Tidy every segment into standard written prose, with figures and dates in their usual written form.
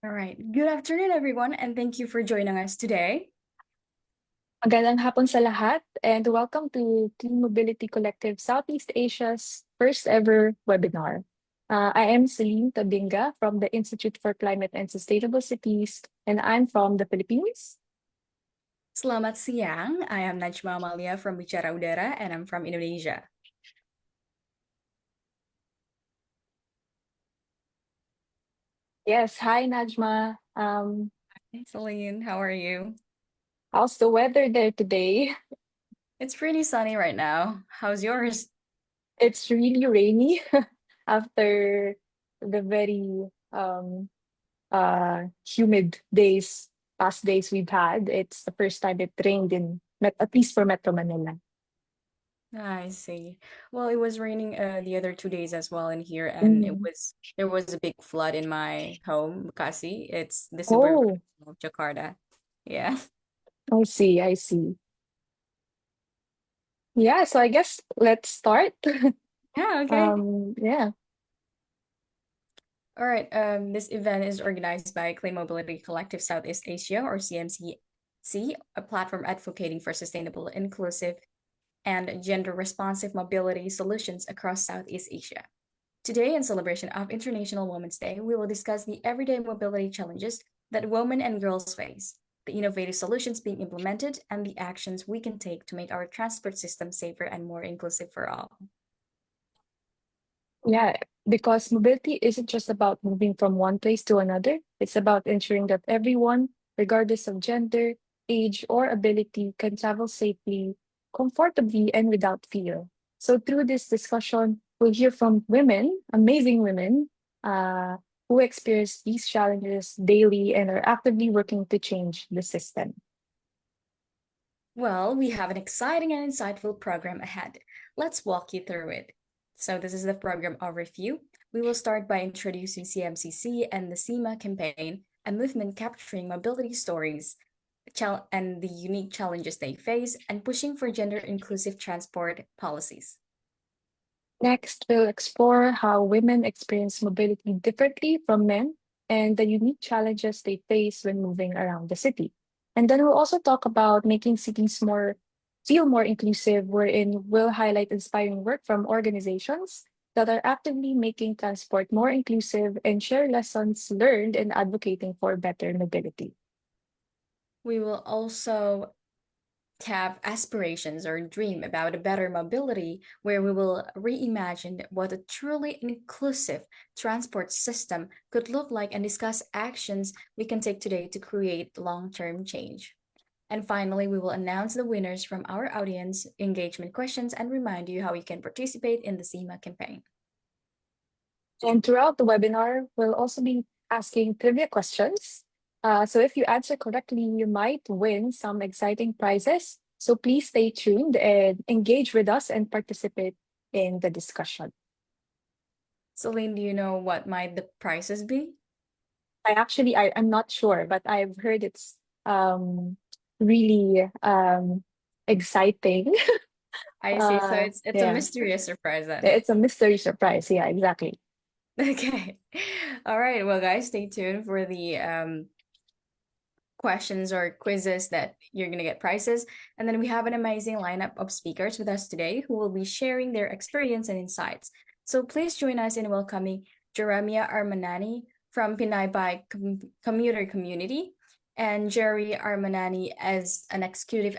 All right. Good afternoon, everyone, and thank you for joining us today. Magandang hapon sa lahat and welcome to Clean Mobility Collective Southeast Asia's first ever webinar. I am Celine Tabinga from the Institute for Climate and Sustainable Cities, and I'm from the Philippines. Selamat siang. I am Najma Amalia from Bicara Udara, and I'm from Indonesia. Yes, hi Najma. Hey, Celine, how are you? How's the weather there today? It's pretty sunny right now. How's yours? It's really rainy after the very humid past days we've had. It's the first time it rained at least for Metro Manila. I see. Well, it was raining the other 2 days as well in here, and Mm. there was a big flood in my home, Bekasi. It's the suburb Oh, of Jakarta. Yeah. I see, I see. Yeah, so I guess let's start. Yeah, okay. Yeah. All right. This event is organized by Clean Mobility Collective Southeast Asia, or CMCC, a platform advocating for sustainable, inclusive, and gender-responsive mobility solutions across Southeast Asia. Today, in celebration of International Women's Day, we will discuss the everyday mobility challenges that women and girls face, the innovative solutions being implemented, and the actions we can take to make our transport system safer and more inclusive for all. Yeah, because mobility isn't just about moving from one place to another. It's about ensuring that everyone, regardless of gender, age, or ability, can travel safely, comfortably, and without fear. So through this discussion, we'll hear from women, amazing women, uh, who experience these challenges daily and are actively working to change the system. Well, we have an exciting and insightful program ahead. Let's walk you through it. So, this is the program overview. We will start by introducing CMCC and the SEAMA campaign, a movement capturing mobility stories and the unique challenges they face, and pushing for gender inclusive transport policies. Next, we'll explore how women experience mobility differently from men and the unique challenges they face when moving around the city. And then we'll also talk about making cities feel more inclusive, wherein we'll highlight inspiring work from organizations that are actively making transport more inclusive and share lessons learned in advocating for better mobility. We will also have aspirations or dream about a better mobility where we will reimagine what a truly inclusive transport system could look like and discuss actions we can take today to create long-term change. And finally, we will announce the winners from our audience engagement questions and remind you how you can participate in the SEAMA campaign. And throughout the webinar, we'll also be asking trivia questions. So if you answer correctly, you might win some exciting prizes. So please stay tuned and engage with us and participate in the discussion. Celine, do you know what might the prizes be? I'm not sure, but I've heard it's really exciting. I see. So it's a Yeah, mysterious surprise then. it's a mystery surprise. Yeah, exactly. Okay. All right. Well, guys, stay tuned for the questions or quizzes that you're going to get prizes. And then we have an amazing lineup of speakers with us today who will be sharing their experience and insights. So please join us in welcoming Jeremia Armanani from Pinay Bike Commuter Community and Jerry Armanani as an executive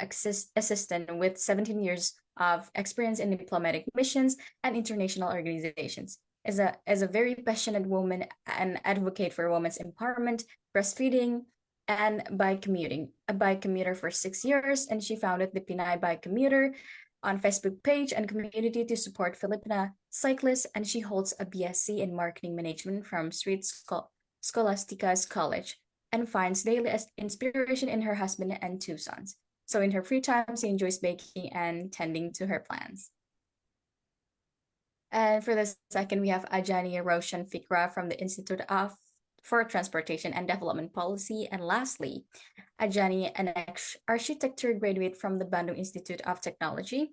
assistant with 17 years of experience in diplomatic missions and international organizations. As a very passionate woman and advocate for women's empowerment, breastfeeding, and bike commuting, a bike commuter for 6 years, and she founded the Pinay Bike Commuter on Facebook page and community to support Filipina cyclists, and she holds a BSc in Marketing Management from Scholastica's College and finds daily inspiration in her husband and two sons. So in her free time, she enjoys baking and tending to her plants. And for the second, we have Ajani Roshan Fikra from the Institute of for Transportation and Development Policy. And lastly, Ajani, an architecture graduate from the Bandung Institute of Technology.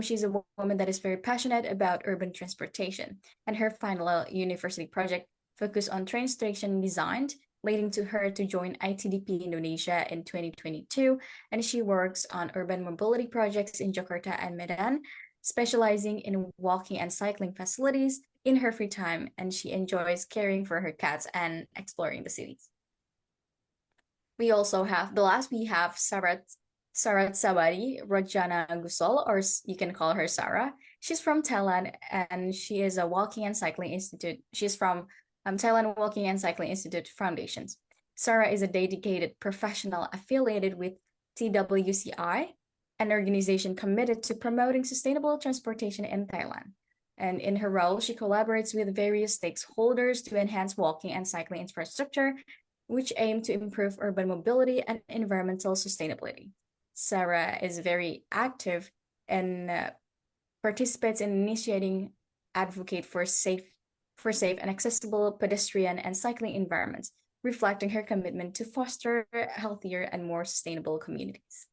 She's a woman that is very passionate about urban transportation, and her final university project focused on train station design, leading to her to join ITDP Indonesia in 2022, and she works on urban mobility projects in Jakarta and Medan, specializing in walking and cycling facilities in her free time, and she enjoys caring for her cats and exploring the cities. We also have Sarat Sabari Rojana Gusol, or you can call her Sarah. She's from Thailand and she is a walking and cycling institute. She's from Thailand Walking and Cycling Institute Foundations. Sarah is a dedicated professional affiliated with TWCI, an organization committed to promoting sustainable transportation in Thailand. And in her role, she collaborates with various stakeholders to enhance walking and cycling infrastructure, which aim to improve urban mobility and environmental sustainability. Sarah is very active and participates in initiating advocate for safe and accessible pedestrian and cycling environments, reflecting her commitment to foster healthier and more sustainable communities.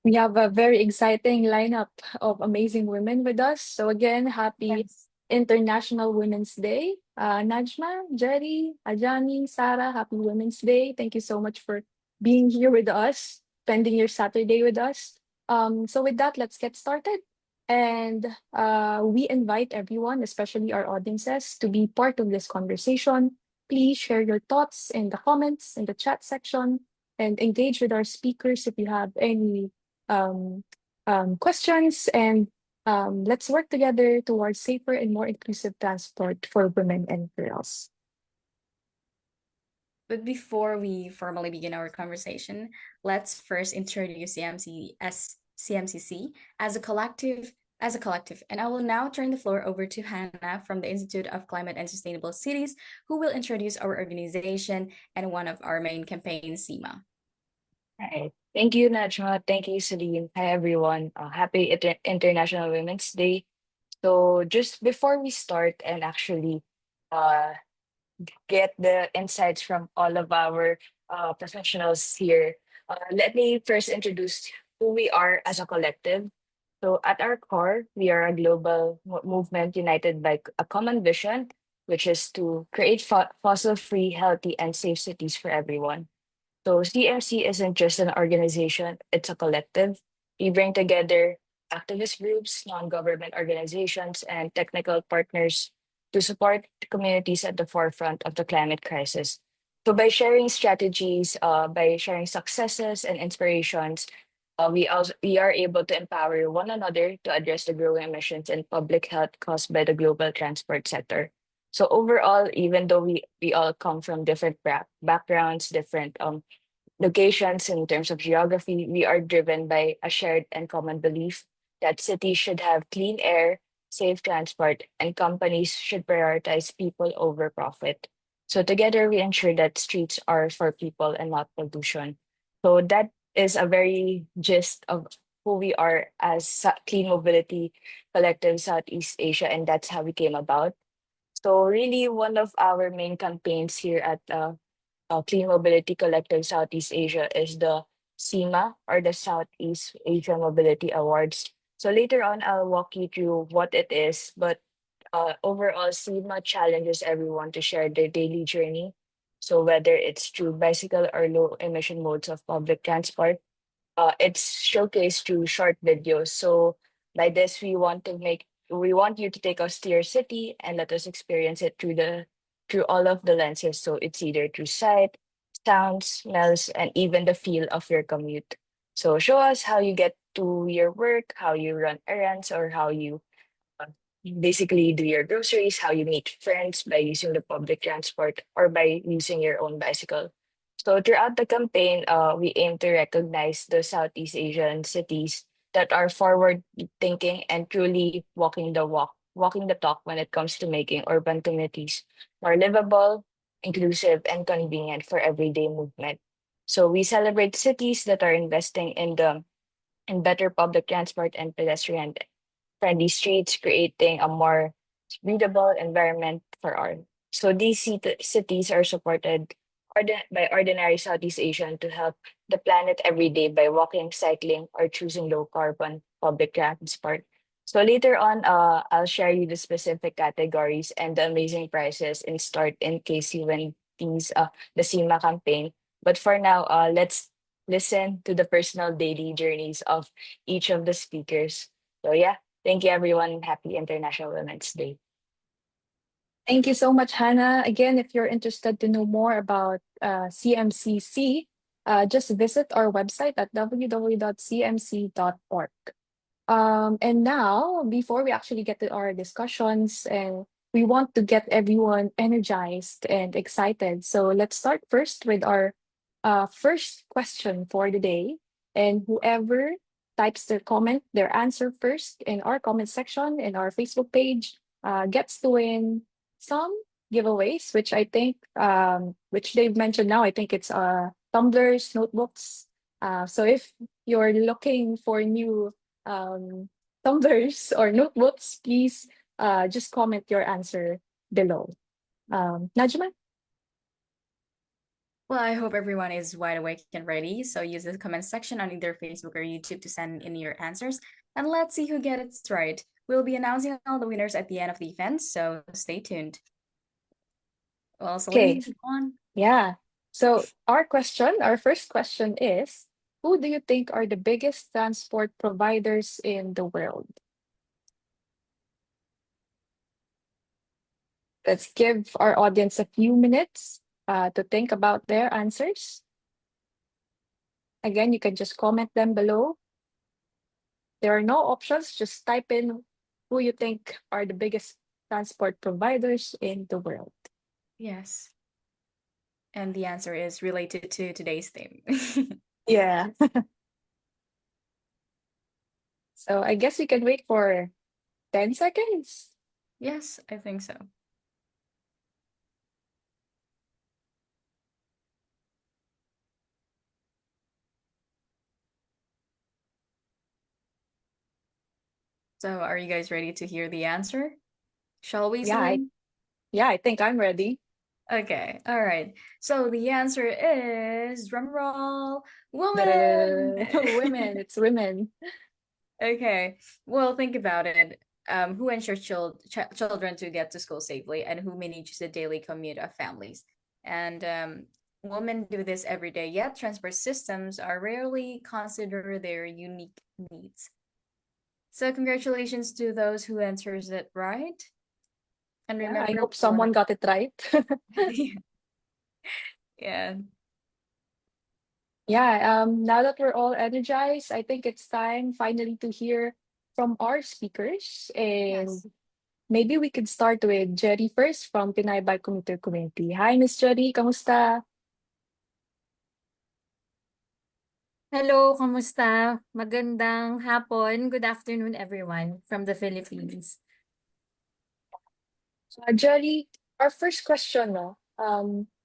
We have a very exciting lineup of amazing women with us. So again, happy Yes. International Women's Day. Najma, Jerry, Ajani, Sarah, happy Women's Day. Thank you so much for being here with us, spending your Saturday with us. So with that, let's get started. And we invite everyone, especially our audiences, to be part of this conversation. Please share your thoughts in the comments, in the chat section, and engage with our speakers if you have any um, questions. And let's work together towards safer and more inclusive transport for women and girls. But before we formally begin our conversation, let's first introduce CMCC as a collective. And I will now turn the floor over to Hannah from the Institute of Climate and Sustainable Cities, who will introduce our organization and one of our main campaigns, SEAMA. Right. Thank you, Najma. Thank you, Celine. Hi, everyone. Happy International Women's Day. So, just before we start and actually uh, get the insights from all of our professionals here, let me first introduce who we are as a collective. So, at our core, we are a global movement united by a common vision, which is to create fossil free, healthy, and safe cities for everyone. So CMC isn't just an organization, it's a collective. We bring together activist groups, non-government organizations, and technical partners to support the communities at the forefront of the climate crisis. So by sharing strategies, by sharing successes and inspirations, we are able to empower one another to address the growing emissions and public health caused by the global transport sector. So overall, even though we all come from different backgrounds, different locations in terms of geography, we are driven by a shared and common belief that cities should have clean air, safe transport, and companies should prioritize people over profit. So together we ensure that streets are for people and not pollution. So that is a very gist of who we are as Clean Mobility Collective Southeast Asia, and that's how we came about. So really, one of our main campaigns here at Clean Mobility Collective Southeast Asia is the SEAMA, or the Southeast Asia Mobility Awards. So later on, I'll walk you through what it is, but overall, SEAMA challenges everyone to share their daily journey. So whether it's through bicycle or low emission modes of public transport, it's showcased through short videos. So by this, we want you to take us to your city and let us experience it through all of the lenses. So it's either through sight, sounds, smells, and even the feel of your commute. So show us how you get to your work, how you run errands, or how you uh, basically do your groceries, how you meet friends by using the public transport or by using your own bicycle. So throughout the campaign, we aim to recognize the Southeast Asian cities that are forward thinking and truly walking the talk when it comes to making urban communities more livable, inclusive, and convenient for everyday movement. So we celebrate cities that are investing in better public transport and pedestrian friendly streets, creating a more breathable environment for all. So these cities are supported by ordinary Southeast Asian to help the planet every day by walking, cycling, or choosing low carbon public transport. So later on, I'll share you the specific categories and the amazing prices in start in case you win the SEAMA campaign. But for now, let's listen to the personal daily journeys of each of the speakers. So yeah, thank you everyone. Happy International Women's Day. Thank you so much, Hannah. Again, if you're interested to know more about CMCC, just visit our website at www.cmc.org. And now, before we actually get to our discussions, and we want to get everyone energized and excited. So let's start first with our first question for the day. And whoever types their answer first in our comment section in our Facebook page, gets to win some giveaways, which I think, which they've mentioned now. I think it's tumblers, notebooks. So if you're looking for new tumblers or notebooks, please just comment your answer below. Najma? Well, I hope everyone is wide awake and ready. So use the comment section on either Facebook or YouTube to send in your answers. And let's see who gets it right. We'll be announcing all the winners at the end of the event, so stay tuned. Well, Okay. Celine, go on. Yeah. So our first question is, who do you think are the biggest transport providers in the world? Let's give our audience a few minutes to think about their answers. Again, you can just comment them below. There are no options, just type in who you think are the biggest transport providers in the world. Yes. And the answer is related to today's theme. Yeah. So I guess we can wait for 10 seconds. Yes, I think so. So are you guys ready to hear the answer? Shall we, Yeah, Celine? I think I'm ready. Okay, all right. So the answer is drum roll, woman. Women, it's women. Okay, well, think about it. Who ensures children to get to school safely, and who manages the daily commute of families? And women do this every day, yet transport systems are rarely consider their unique needs. So congratulations to those who answers it right. And Yeah, I remember, hope someone got it right. yeah. Yeah, now that we're all energized, I think it's time finally to hear from our speakers. And Yes. maybe we could start with Jerry first from Pinay Bike Commuter Community. Hi, Miss Jerry, kamusta? Hello, kamusta? Magandang hapon. Good afternoon, everyone from the Philippines. Jerry, our first question, no?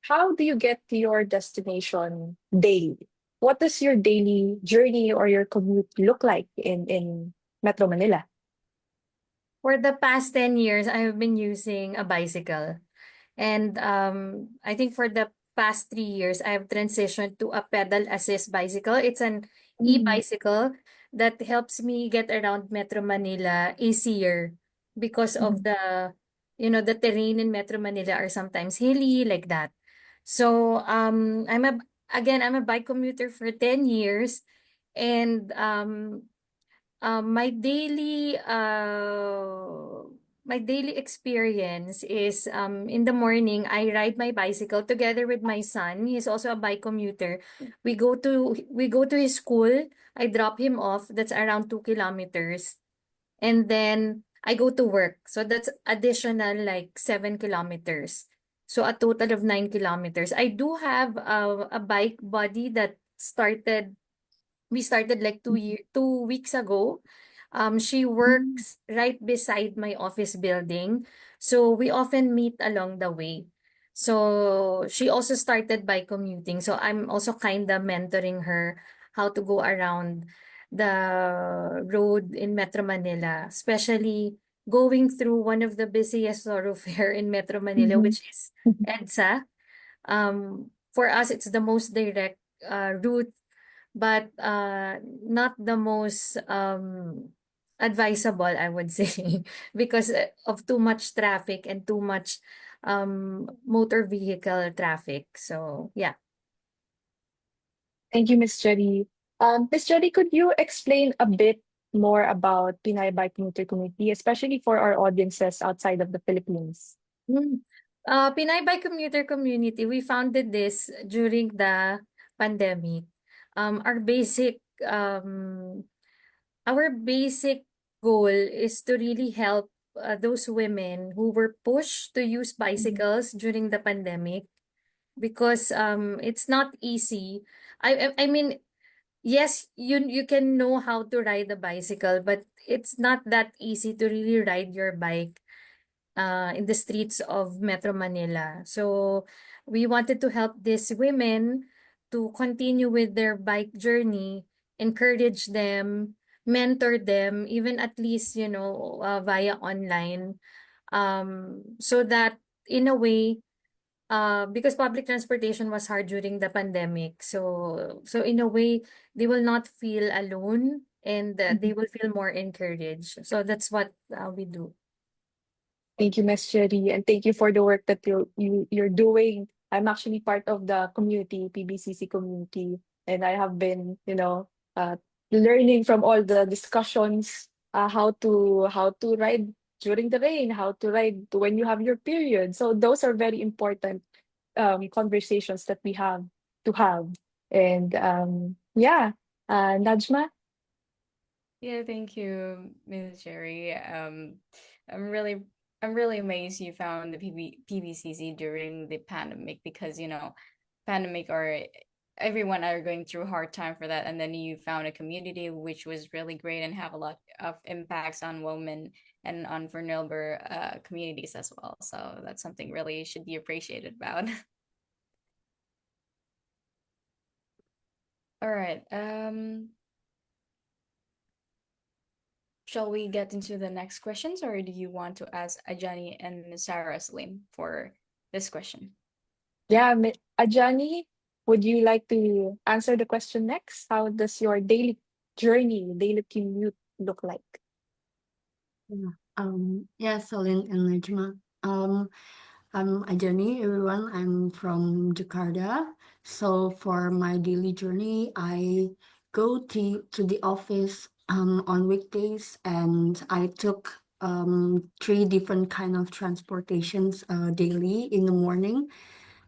How do you get to your destination daily? What does your daily journey or your commute look like in Metro Manila? For the past 10 years, I have been using a bicycle. And I think for the past 3 years, I have transitioned to a pedal assist bicycle. It's an Mm, e-bicycle that helps me get around Metro Manila easier because of mhm. the terrain in Metro Manila are sometimes hilly like that. So I'm a bike commuter for 10 years, and my daily experience is in the morning I ride my bicycle together with my son. He's also a bike commuter. We go to his school. I drop him off. That's around 2 kilometers. And then I go to work. So that's additional like 7 kilometers. So a total of 9 kilometers. I do have a bike buddy that we started like 2 weeks ago. She Mm, works right beside my office building, so we often meet along the way. So she also started by commuting, so I'm also kind of mentoring her how to go around the road in Metro Manila, especially going through one of the busiest thoroughfare in Metro Manila, mhm, which is EDSA. For us, it's the most direct route, but not the most advisable, I would say, because of too much traffic and too much motor vehicle traffic. So yeah. Thank you, Miss Jerry. Miss Jerry, could you explain a bit more about Pinay Bike Commuter Community, especially for our audiences outside of the Philippines? Mm. Pinay Bike Commuter Community, we founded this during the pandemic. Um, our basic um, our basic goal is to really help those women who were pushed to use Mhm. bicycles during the pandemic, because it's not easy. I mean, yes, you can know how to ride a bicycle, but it's not that easy to really ride your bike in the streets of Metro Manila. So we wanted to help these women to continue with their bike journey, encourage them, mentor them, even at least, via online. So that in a way, because public transportation was hard during the pandemic. So in a way, they will not feel alone, and they Mhm. will feel more encouraged. So that's what we do. Thank you, Miss Jerry, and thank you for the work that you're doing. I'm actually part of the community, PBCC community, and I have been, learning from all the discussions, how to ride during the rain, how to ride when you have your period. So those are very important conversations that we have to have. And yeah, Najma. Yeah, thank you, Ms. Jerry. I'm really I'm really amazed you found the PBCC during the pandemic, because pandemic, or everyone are going through a hard time for that, and then you found a community which was really great and have a lot of impacts on women and on vulnerable communities as well. So that's something really should be appreciated about. All right. Shall we get into the next questions, or do you want to ask Ajani and Sarah Slim for this question? Yeah, Ajani, would you like to answer the question next? How does your daily journey, daily commute look like? Yeah. Yeah, Celine and Najma. I'm Ajani, everyone. I'm from Jakarta. So for my daily journey, I go to the office on weekdays, and I took three different kind of transportations daily in the morning.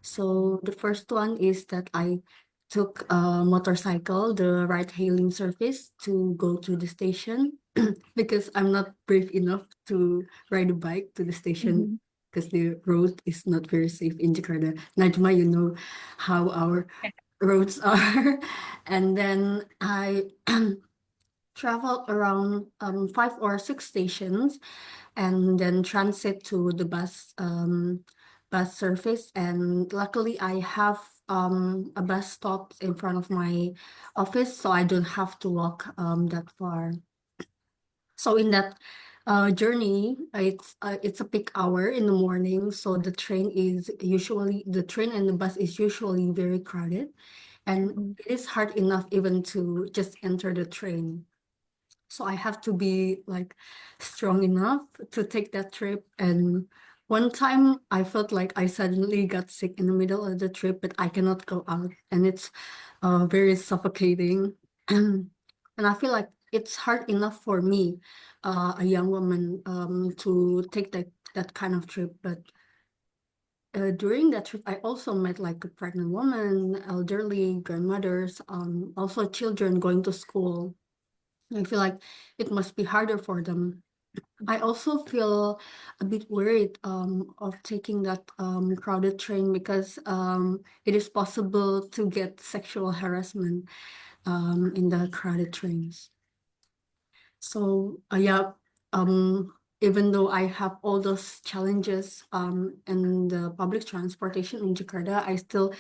So the first one is that I took a motorcycle, the ride-hailing service, to go to the station because I'm not brave enough to ride a bike to the station Mhm. because the road is not very safe in Jakarta. Najma, you know how our roads are. And then I traveled around 5 or 6 stations, and then transit to the bus service. And luckily, I have a bus stop in front of my office, so I don't have to walk that far. So in that journey, it's a peak hour in the morning, so the train and the bus is usually very crowded, and Mhm. it is hard enough even to just enter the train. So I have to be like strong enough to take that trip. And one time I felt like I suddenly got sick in the middle of the trip, but I cannot go out, and it's very suffocating. And I feel like it's hard enough for me, a young woman, to take that kind of trip. But during that trip, I also met like a pregnant woman, elderly grandmothers, also children going to school. I feel like it must be harder for them. I also feel a bit worried of taking that crowded train because it is possible to get sexual harassment in the crowded trains. So yeah, even though I have all those challenges in the public transportation in Jakarta, I still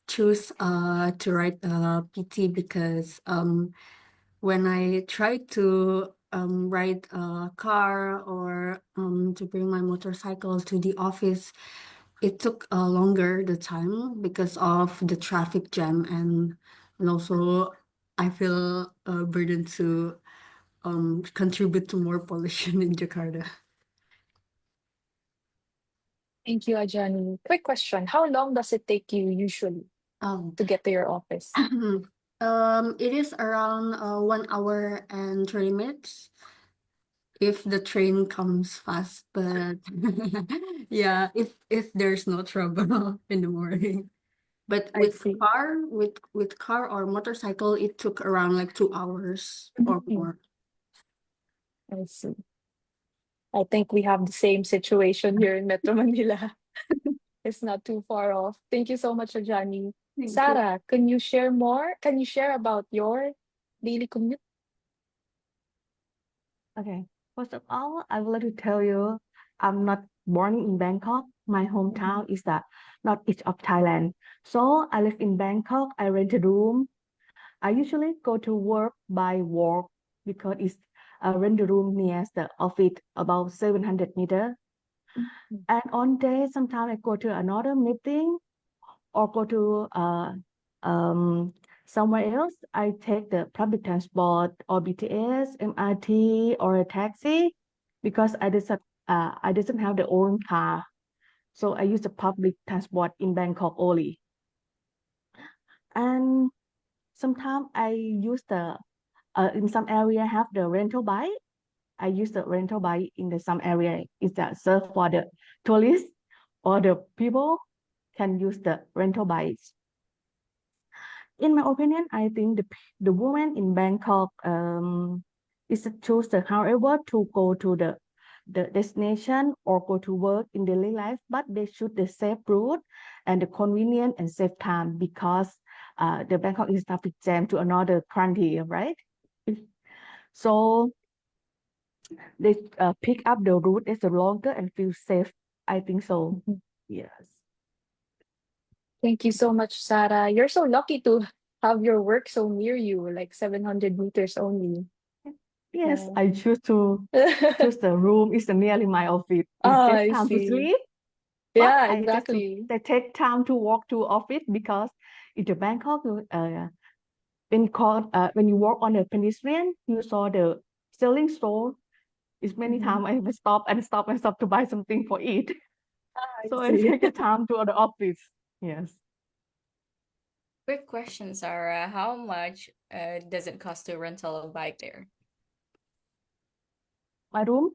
choose to ride PT because when I try to ride a car or to bring my motorcycle to the office, it took longer the time because of the traffic jam, and also I feel a burden to contribute to more pollution in Jakarta. Thank you, Ajani. Quick question. How long does it take you usually Um, to get to your office? it is around 1 hour and 30 minutes if the train comes fast, but yeah, if there's no trouble in the morning. But I see. with car or motorcycle, it took around like 2 hours or Mhm. more. I see. I think we have the same situation here in Metro Manila. It's not too far off. Thank you so much, Ajani. Thank you. Sarah, can you share more? Can you share about your daily commute? Okay. First of all, I would like to tell you I'm not born in Bangkok. My hometown is the northeast of Thailand. So I live in Bangkok. I rent a room. I usually go to work by walk because it's a rent a room near the office about 700 meters. Mhm. And on day, sometimes I go to another meeting or go to um, somewhere else. I take the public transport or BTS, MRT, or a taxi because I doesn't have the own car. So I use the public transport in Bangkok only. And sometimes I use the in some area have the rental bike. I use the rental bike in the some area is that serve for the tourists or the people can use the rental bikes. In my opinion, I think the woman in Bangkok is to choose the however to go to the destination or go to work in daily life, but they should the safe route and the convenient and safe time because the Bangkok is traffic jam to another country, right? So they pick up the route that's longer and feel safe. I think so. Mhm. Yes. Thank you so much, Sarah. You're so lucky to have your work so near you, like 700 meters only. Yes, Yeah. I choose the room is nearly my office. It Ah, saves I time to see. sleep, but Yeah, I just exactly. I take time to walk to office because in the Bangkok, when you walk on the pedestrian, you saw the selling store. It's many Mhm. times I have to stop to buy something for eat. I So I see. take the time to the office. Yes. Quick question, Sarah. How much does it cost to rental a bike there? My room,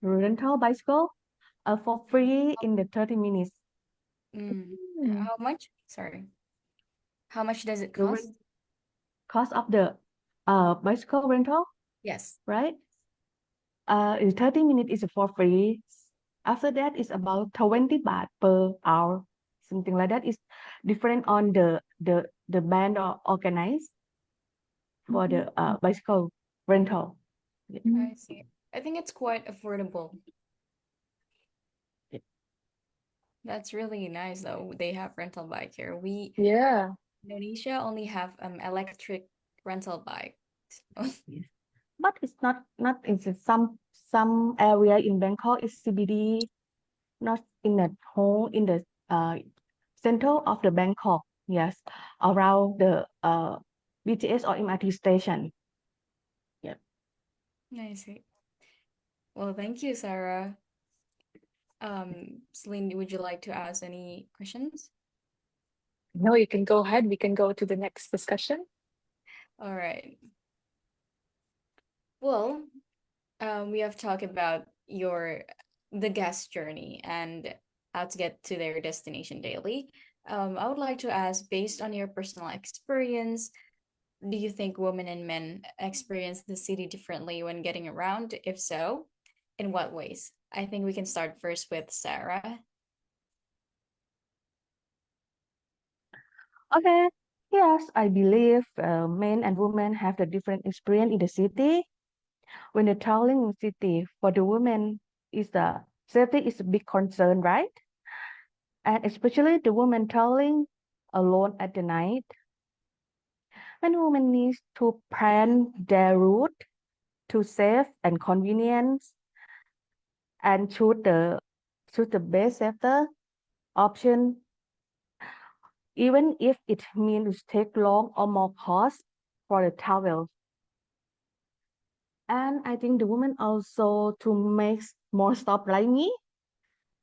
rental bicycle, for free in the 30 minutes. Mm. Mm. How much? Sorry. How much does it The cost? cost of the bicycle rental, Yes. right? In 30 minutes is for free. After that, it's about 20 baht per hour, something like that. It's different on the band or organized for the Mhm. bicycle rental. Yeah. Mm. I see. I think it's quite affordable. That's really nice though. They have rental bike here. We Yeah. Indonesia only have electric rental bikes. Yes. But it's not it's some area in Bangkok is CBD, not in the whole in the center of the Bangkok. Yes, around the BTS or MRT station. Yeah. I see. Well, thank you, Sarah. Celine, would you like to ask any questions? No, you can go ahead. We can go to the next discussion. All right. Well, we have talked about the guest journey and how to get to their destination daily. I would like to ask, based on your personal experience, do you think women and men experience the city differently when getting around? If so, in what ways? I think we can start first with Sarah. Okay. Yes, I believe men and women have the different experience in the city. When they're traveling in the city, for the women, is the safety is a big concern, right? And especially the women traveling alone at the night. When women need to plan their route to safe and convenience and choose the best safety option, even if it means take long or more cost for the travel. And I think the women also to make more stop like me,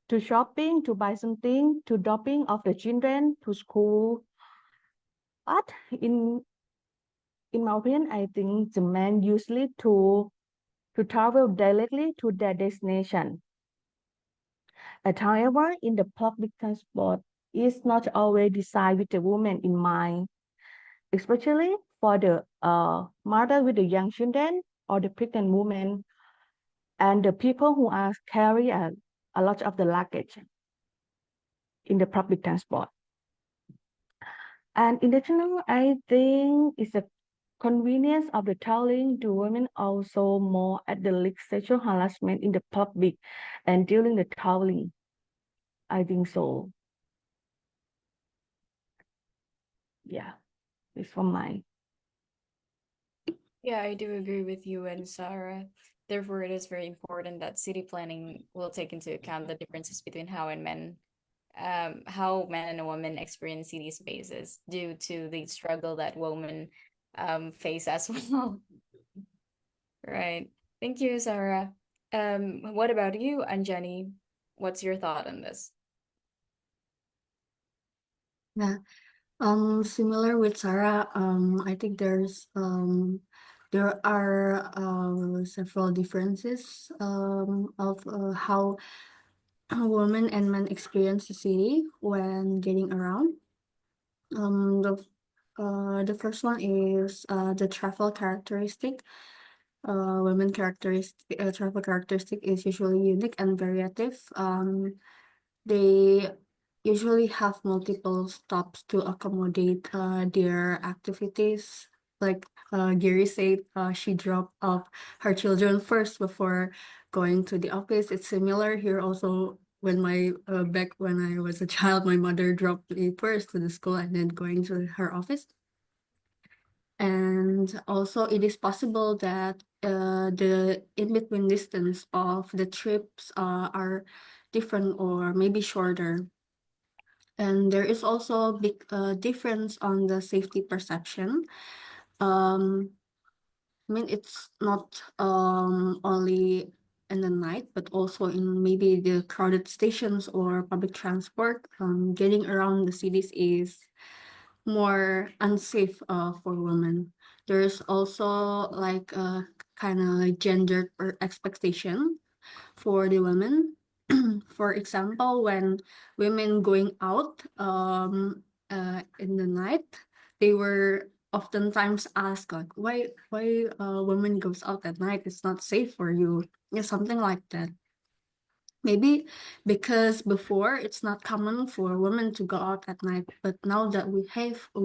to shopping, to buy something, to dropping of the children to school. But in my opinion, I think the men usually to travel directly to their destination. However, in the public transport, it's not always designed with the woman in mind, especially for the mother with the young children or the pregnant woman and the people who are carry a lot of the luggage in the public transport. And in general, I think it's a convenience of the traveling to women also more at the least sexual harassment in the public and during the traveling. I think so. Yeah, it's from mine. Yeah, I do agree with you and Sarah. Therefore, it is very important that city planning will take into account the differences between how men and women experience city spaces due to the struggle that women face as well. Right. Thank you, Sarah. What about you, Anjani? What's your thought on this? Yeah. Similar with Sarah, I think there are several differences of how women and men experience the city when getting around. The first one is the travel characteristic. Travel characteristic is usually unique and variative. They usually have multiple stops to accommodate their activities. Like Gary said, she dropped off her children first before going to the office. It's similar here also. When back when I was a child, my mother dropped me first to the school and then going to her office. And also, it is possible that the in-between distance of the trips are different or maybe shorter. And there is also a big difference on the safety perception. I mean, it's not only in the night, but also in maybe the crowded stations or public transport. Getting around the cities is more unsafe for women. There's also like a kind of gender expectation for the women. For example, when women going out in the night, they were oftentimes asked like, why women goes out at night? It's not safe for you. Yeah, something like that. Maybe because before it's not common for women to go out at night, but now that we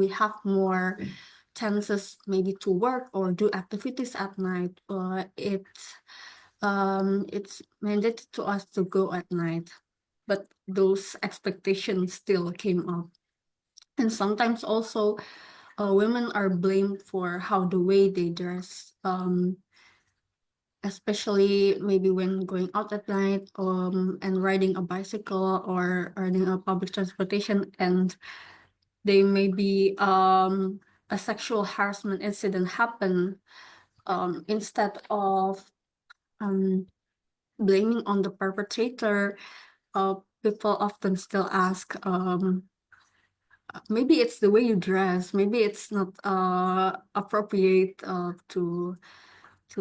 have more chances maybe to work or do activities at night, it's mandated to us to go at night. But those expectations still came up. And sometimes also women are blamed for how the way they dress, especially maybe when going out at night and riding a bicycle or riding a public transportation, and they may be a sexual harassment incident happen, instead of blaming on the perpetrator, people often still ask, maybe it's the way you dress, maybe it's not appropriate to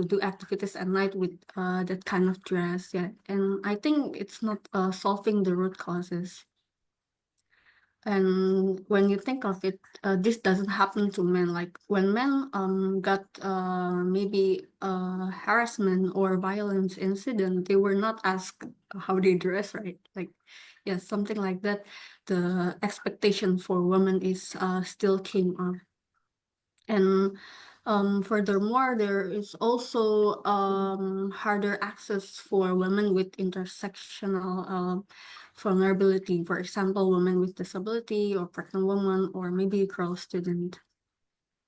do activities at night with that kind of dress. Yeah, and I think it's not solving the root causes. And when you think of it, this doesn't happen to men. Like when men got maybe harassment or violence incident, they were not asked how they dress, right? Like, yeah, something like that. The expectation for women is still came up. And furthermore, there is also harder access for women with intersectional vulnerability. For example, women with disability or pregnant woman or maybe a girl student.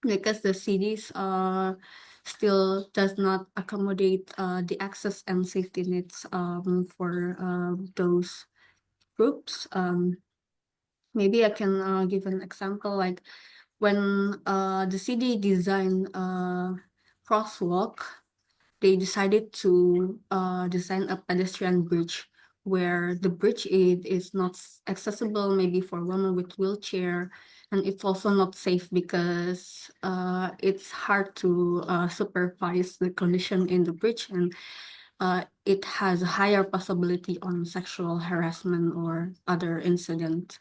Because the cities still does not accommodate the access and safety needs for those groups. Maybe I can give an example, like when the city designed crosswalk, they decided to design a pedestrian bridge where the bridge aid is not accessible maybe for women with wheelchair, and it's also not safe because it's hard to supervise the condition in the bridge, and it has a higher possibility on sexual harassment or other incident.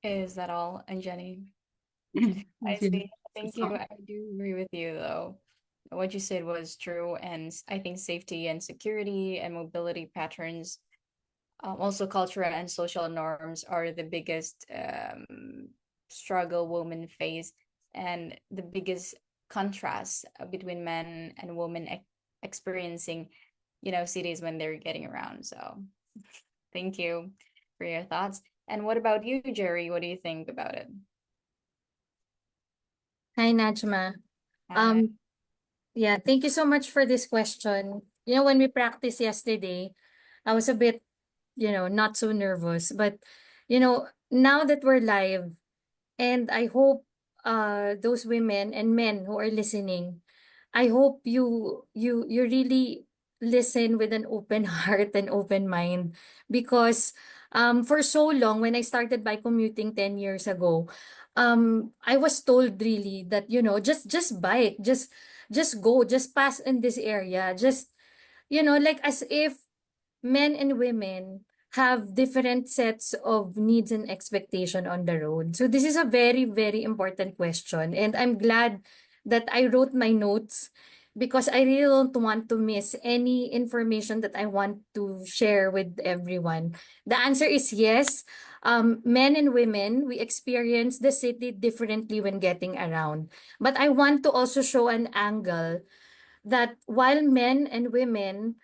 Is that all, and Jenny? I Yeah, see. Thank that's you. all. I do agree with you, though. What you said was true, and I think safety and security and mobility patterns, also cultural and social norms, are the biggest struggle women face, and the biggest contrast between men and women experiencing, cities when they're getting around. So, thank you for your thoughts. And what about you, Jerry? What do you think about it? Hi, Najma. Uh, Yeah, thank you so much for this question. When we practiced yesterday, I was a bit, not so nervous. But, now that we're live, and I hope those women and men who are listening, I hope you really listen with an open heart and open mind, because for so long, when I started by commuting 10 years ago, I was told really that, just bike, just go, just pass in this area, just, like as if men and women have different sets of needs and expectation on the road. So this is a very, very important question. And I'm glad that I wrote my notes, because I really don't want to miss any information that I want to share with everyone. The answer is yes. Men and women, we experience the city differently when getting around. But I want to also show an angle that while men and women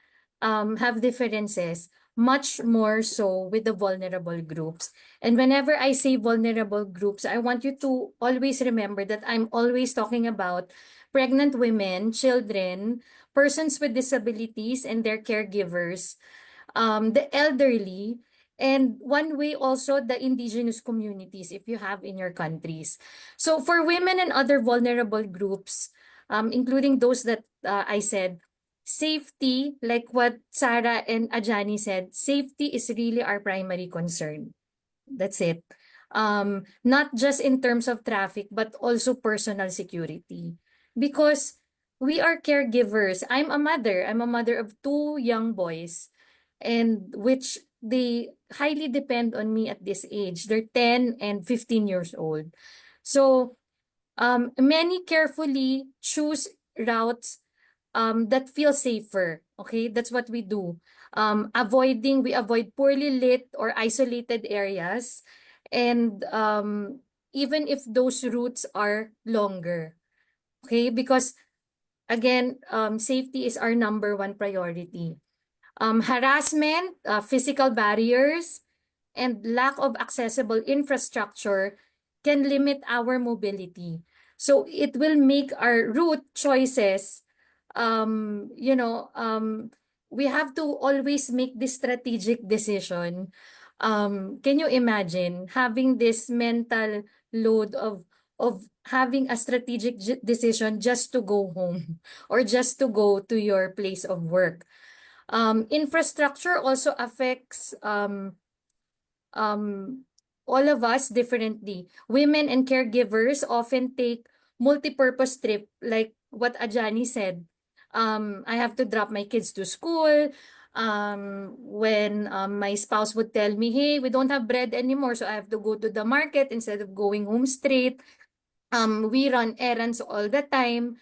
have differences, much more so with the vulnerable groups. And whenever I say vulnerable groups, I want you to always remember that I'm always talking about pregnant women, children, persons with disabilities and their caregivers, the elderly, and one way also the indigenous communities, if you have in your countries. So for women and other vulnerable groups, including those that I said, safety, like what Sarah and Ajani said, safety is really our primary concern. That's it. Not just in terms of traffic, but also personal security. Because we are caregivers. I'm a mother. I'm a mother of two young boys, and which they highly depend on me at this age. They're 10 and 15 years old. So many carefully choose routes that feel safer. Okay, that's what we do. We avoid poorly lit or isolated areas, and even if those routes are longer. Okay, because again, safety is our number one priority. Harassment, physical barriers, and lack of accessible infrastructure can limit our mobility. So it will make our route choices, we have to always make this strategic decision. Can you imagine having this mental load of having a strategic decision just to go home or just to go to your place of work? Infrastructure also affects um, all of us differently. Women and caregivers often take multi-purpose trip, like what Ajani said. I have to drop my kids to school. When my spouse would tell me, hey, we don't have bread anymore, so I have to go to the market instead of going home straight. We run errands all the time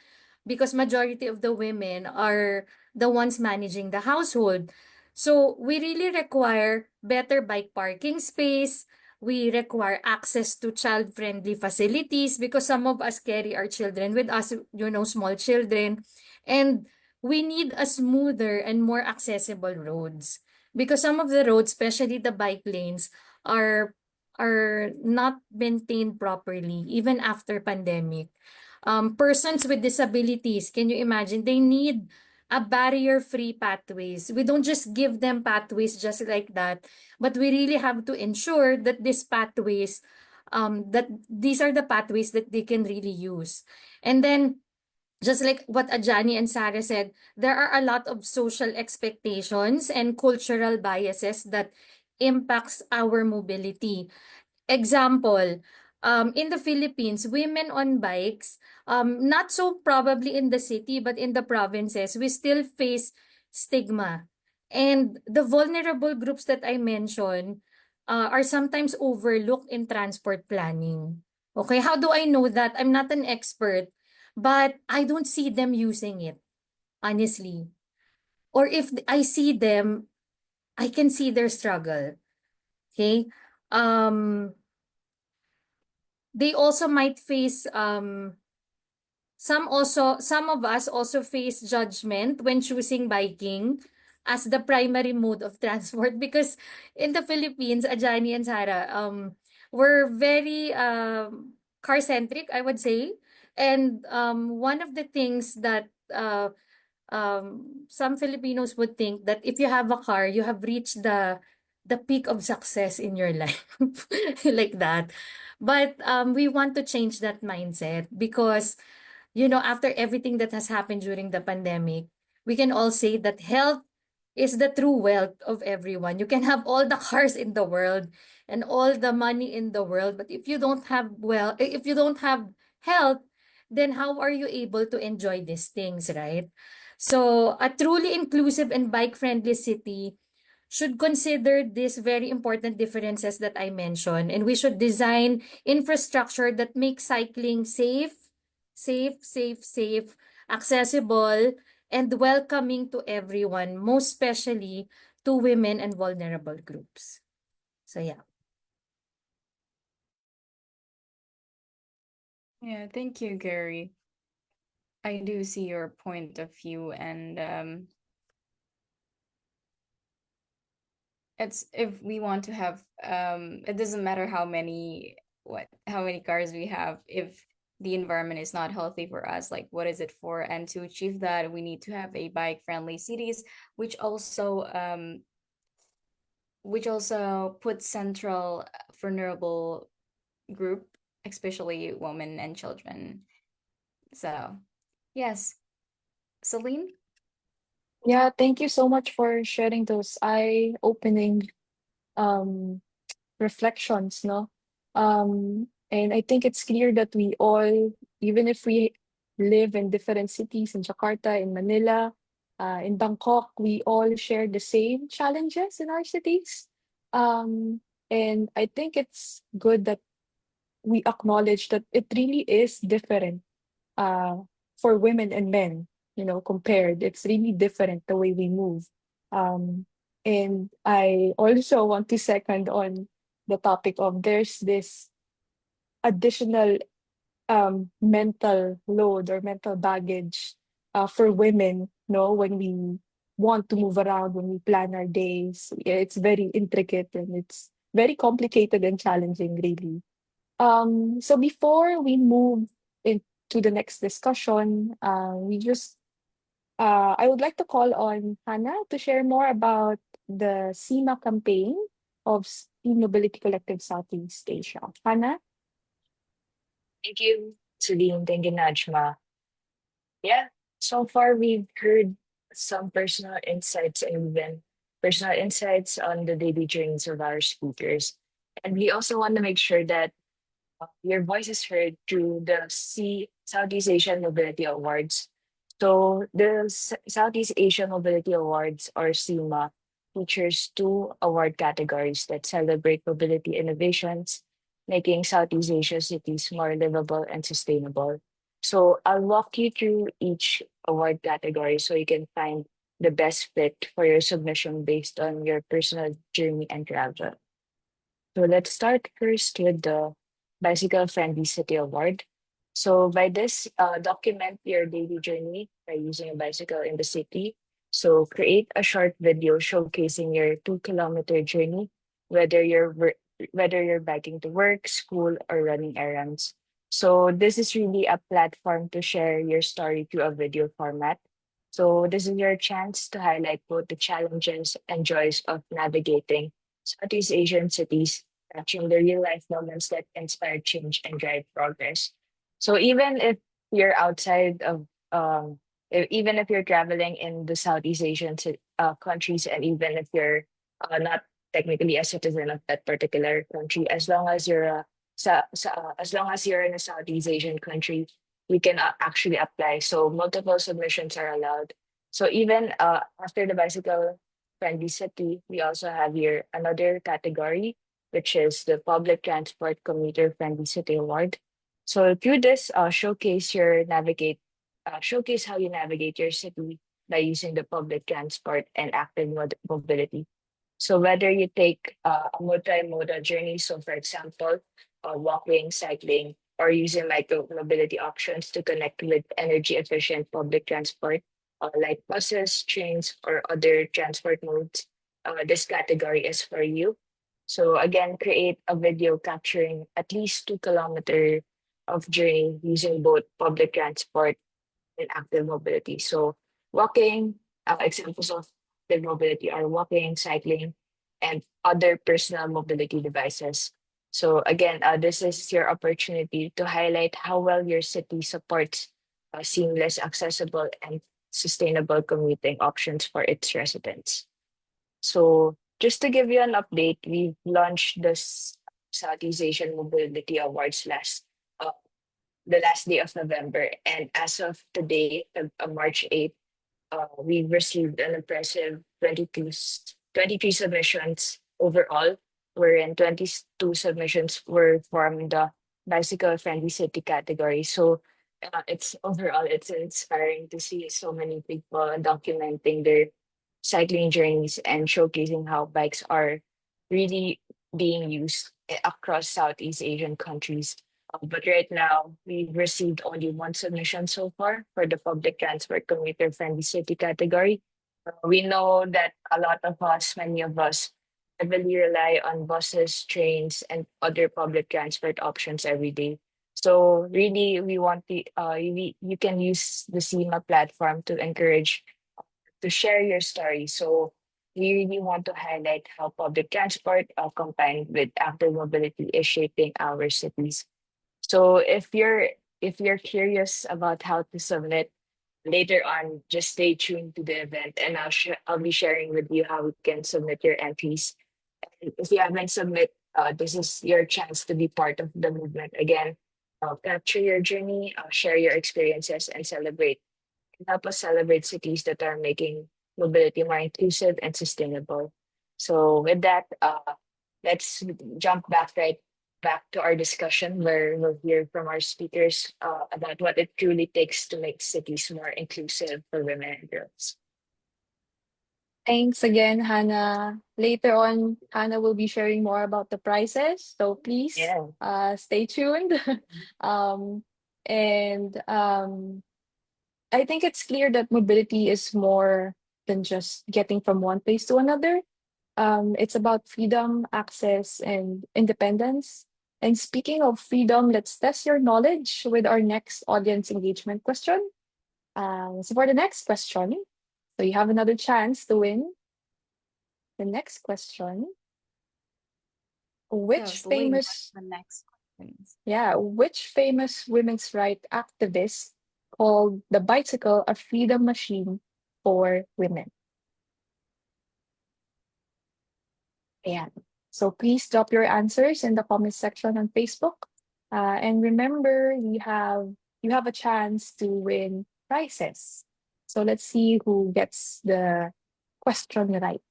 because majority of the women are the ones managing the household. So we really require better bike parking space. We require access to child-friendly facilities because some of us carry our children with us, small children. And we need a smoother and more accessible roads because some of the roads, especially the bike lanes, are not maintained properly even after pandemic. Persons with disabilities, can you imagine? They need a barrier-free pathways. We don't just give them pathways just like that, but we really have to ensure that these pathways that these are the pathways that they can really use. And then, just like what Ajani and Sarah said, there are a lot of social expectations and cultural biases that impacts our mobility. Example, in the Philippines, women on bikes, not so probably in the city, but in the provinces, we still face stigma. And the vulnerable groups that I mentioned are sometimes overlooked in transport planning. Okay, how do I know that? I'm not an expert, but I don't see them using it, honestly. Or if I see them, I can see their struggle. Okay. Um, they also might face some of us also face judgment when choosing biking as the primary mode of transport, because in the Philippines, Ajani and Sarah, we're very car centric, I would say. And one of the things that some Filipinos would think that if you have a car, you have reached the peak of success in your life, like that. But we want to change that mindset because, after everything that has happened during the pandemic, we can all say that health is the true wealth of everyone. You can have all the cars in the world and all the money in the world, but if you don't have if you don't have health, then how are you able to enjoy these things, right? So, a truly inclusive and bike-friendly city should consider these very important differences that I mentioned, and we should design infrastructure that makes cycling safe, accessible, and welcoming to everyone, most especially to women and vulnerable groups. So yeah. Yeah, thank you, Gary. I do see your point of view, and it's if we want to have it doesn't matter how many cars we have if the environment is not healthy for us, like what is it for? And to achieve that, we need to have a bike friendly cities, which also puts central vulnerable group, especially women and children. So yes, Celine. Yeah, thank you so much for sharing those eye-opening um, reflections, no? And I think it's clear that we all, even if we live in different cities, in Jakarta, in Manila, in Bangkok, we all share the same challenges in our cities. Um, and I think it's good that we acknowledge that it really is different uh, for women and men, compared. It's really different the way we move. Um, and I also want to second on the topic of there's this additional mental load or mental baggage for women, no, when we want to move around, when we plan our days. It's very intricate and it's very complicated and challenging, really. So before we move into the next discussion, I would like to call on Hannah to share more about the SEAMA campaign of Steam Mobility Collective Southeast Asia. Hannah? Thank you, Celine. Thank you, Najma. Yeah, so far we've heard some personal insights on the daily journeys of our speakers. And we also want to make sure that your voice is heard through the Southeast Asian Mobility Awards. So the Southeast Asian Mobility Awards, or SEAMA, features two award categories that celebrate mobility innovations, making Southeast Asia cities more livable and sustainable. So I'll walk you through each award category so you can find the best fit for your submission based on your personal journey and travel. So let's start first with the Bicycle Friendly City Award. So by this, document your daily journey by using a bicycle in the city. So create a short video showcasing your 2 kilometer journey, whether you're biking to work, school, or running errands. So this is really a platform to share your story through a video format. So this is your chance to highlight both the challenges and joys of navigating Southeast Asian cities capturing the real life moments that inspire change and drive progress. So even if you're outside of even if you're traveling in the Southeast Asian countries, and even if you're not technically a citizen of that particular country, as long as you're as long as you're in a Southeast Asian country, we can actually apply. So multiple submissions are allowed. So even after the bicycle friendly city, we also have here another category, which is the public transport commuter friendly city award. So through this, showcase how you navigate your city by using the public transport and active mobility. So whether you take a multimodal journey, so for example, walking, cycling, or using micro mobility options to connect with energy efficient public transport, like buses, trains, or other transport modes, this category is for you. So again, create a video capturing at least 2 kilometers of journey using both public transport and active mobility. So walking, examples of active mobility are walking, cycling, and other personal mobility devices. So again, this is your opportunity to highlight how well your city supports seamless, accessible, and sustainable commuting options for its residents. So just to give you an update, we launched this Southeast Asian Mobility Awards the last day of November. And as of today, March 8th, we received an impressive 23 submissions overall, wherein 22 submissions were from the bicycle friendly city category. So it's inspiring to see so many people documenting their cycling journeys and showcasing how bikes are really being used across Southeast Asian countries. But right now, we've received only one submission so far for the public transport commuter friendly city category. We know that a lot of us, many of us, heavily rely on buses, trains, and other public transport options every day. So really, we want you can use the SEAMA platform to encourage to share your story. So we really want to highlight how public transport combined with active mobility is shaping our cities. So if you're curious about how to submit later on, just stay tuned to the event, and I'll be sharing with you how you can submit your entries. And if you haven't submit, this is your chance to be part of the movement again. Capture your journey, share your experiences, and help us celebrate cities that are making mobility more inclusive and sustainable. So with that, let's jump back to our discussion where we'll hear from our speakers about what it truly takes to make cities more inclusive for women and girls. Thanks again, Hannah. Later on, Hannah will be sharing more about the prizes, so please Yeah. stay tuned. um, and I think it's clear that mobility is more than just getting from one place to another. It's about freedom, access, and independence. And speaking of freedom, let's test your knowledge with our next audience engagement question. So for the next question, so you have another chance to win. The next question, So, which Celine, what's famous, the next question? which famous women's rights activist called the bicycle a freedom machine for women? Yeah. So please drop your answers in the comment section on Facebook. And remember, you have a chance to win prizes. So let's see who gets the question right.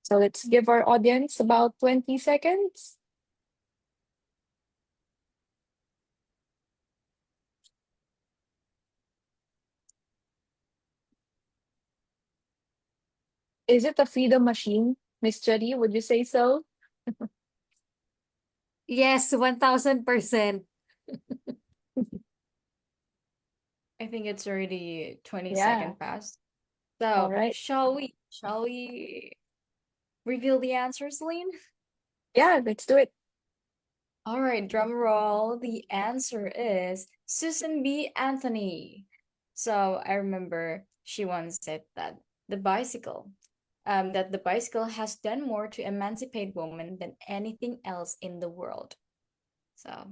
So let's give our audience about 20 seconds. Is it a freedom machine, Miss Judy? Would you say so? Yes, 1000%. I think it's already 20 Yeah. seconds past. All So, right. shall we reveal the answer, Celine? Yeah, let's do it. All right, drum roll. The answer is Susan B. Anthony. So I remember she once said that the bicycle that the bicycle has done more to emancipate women than anything else in the world. So,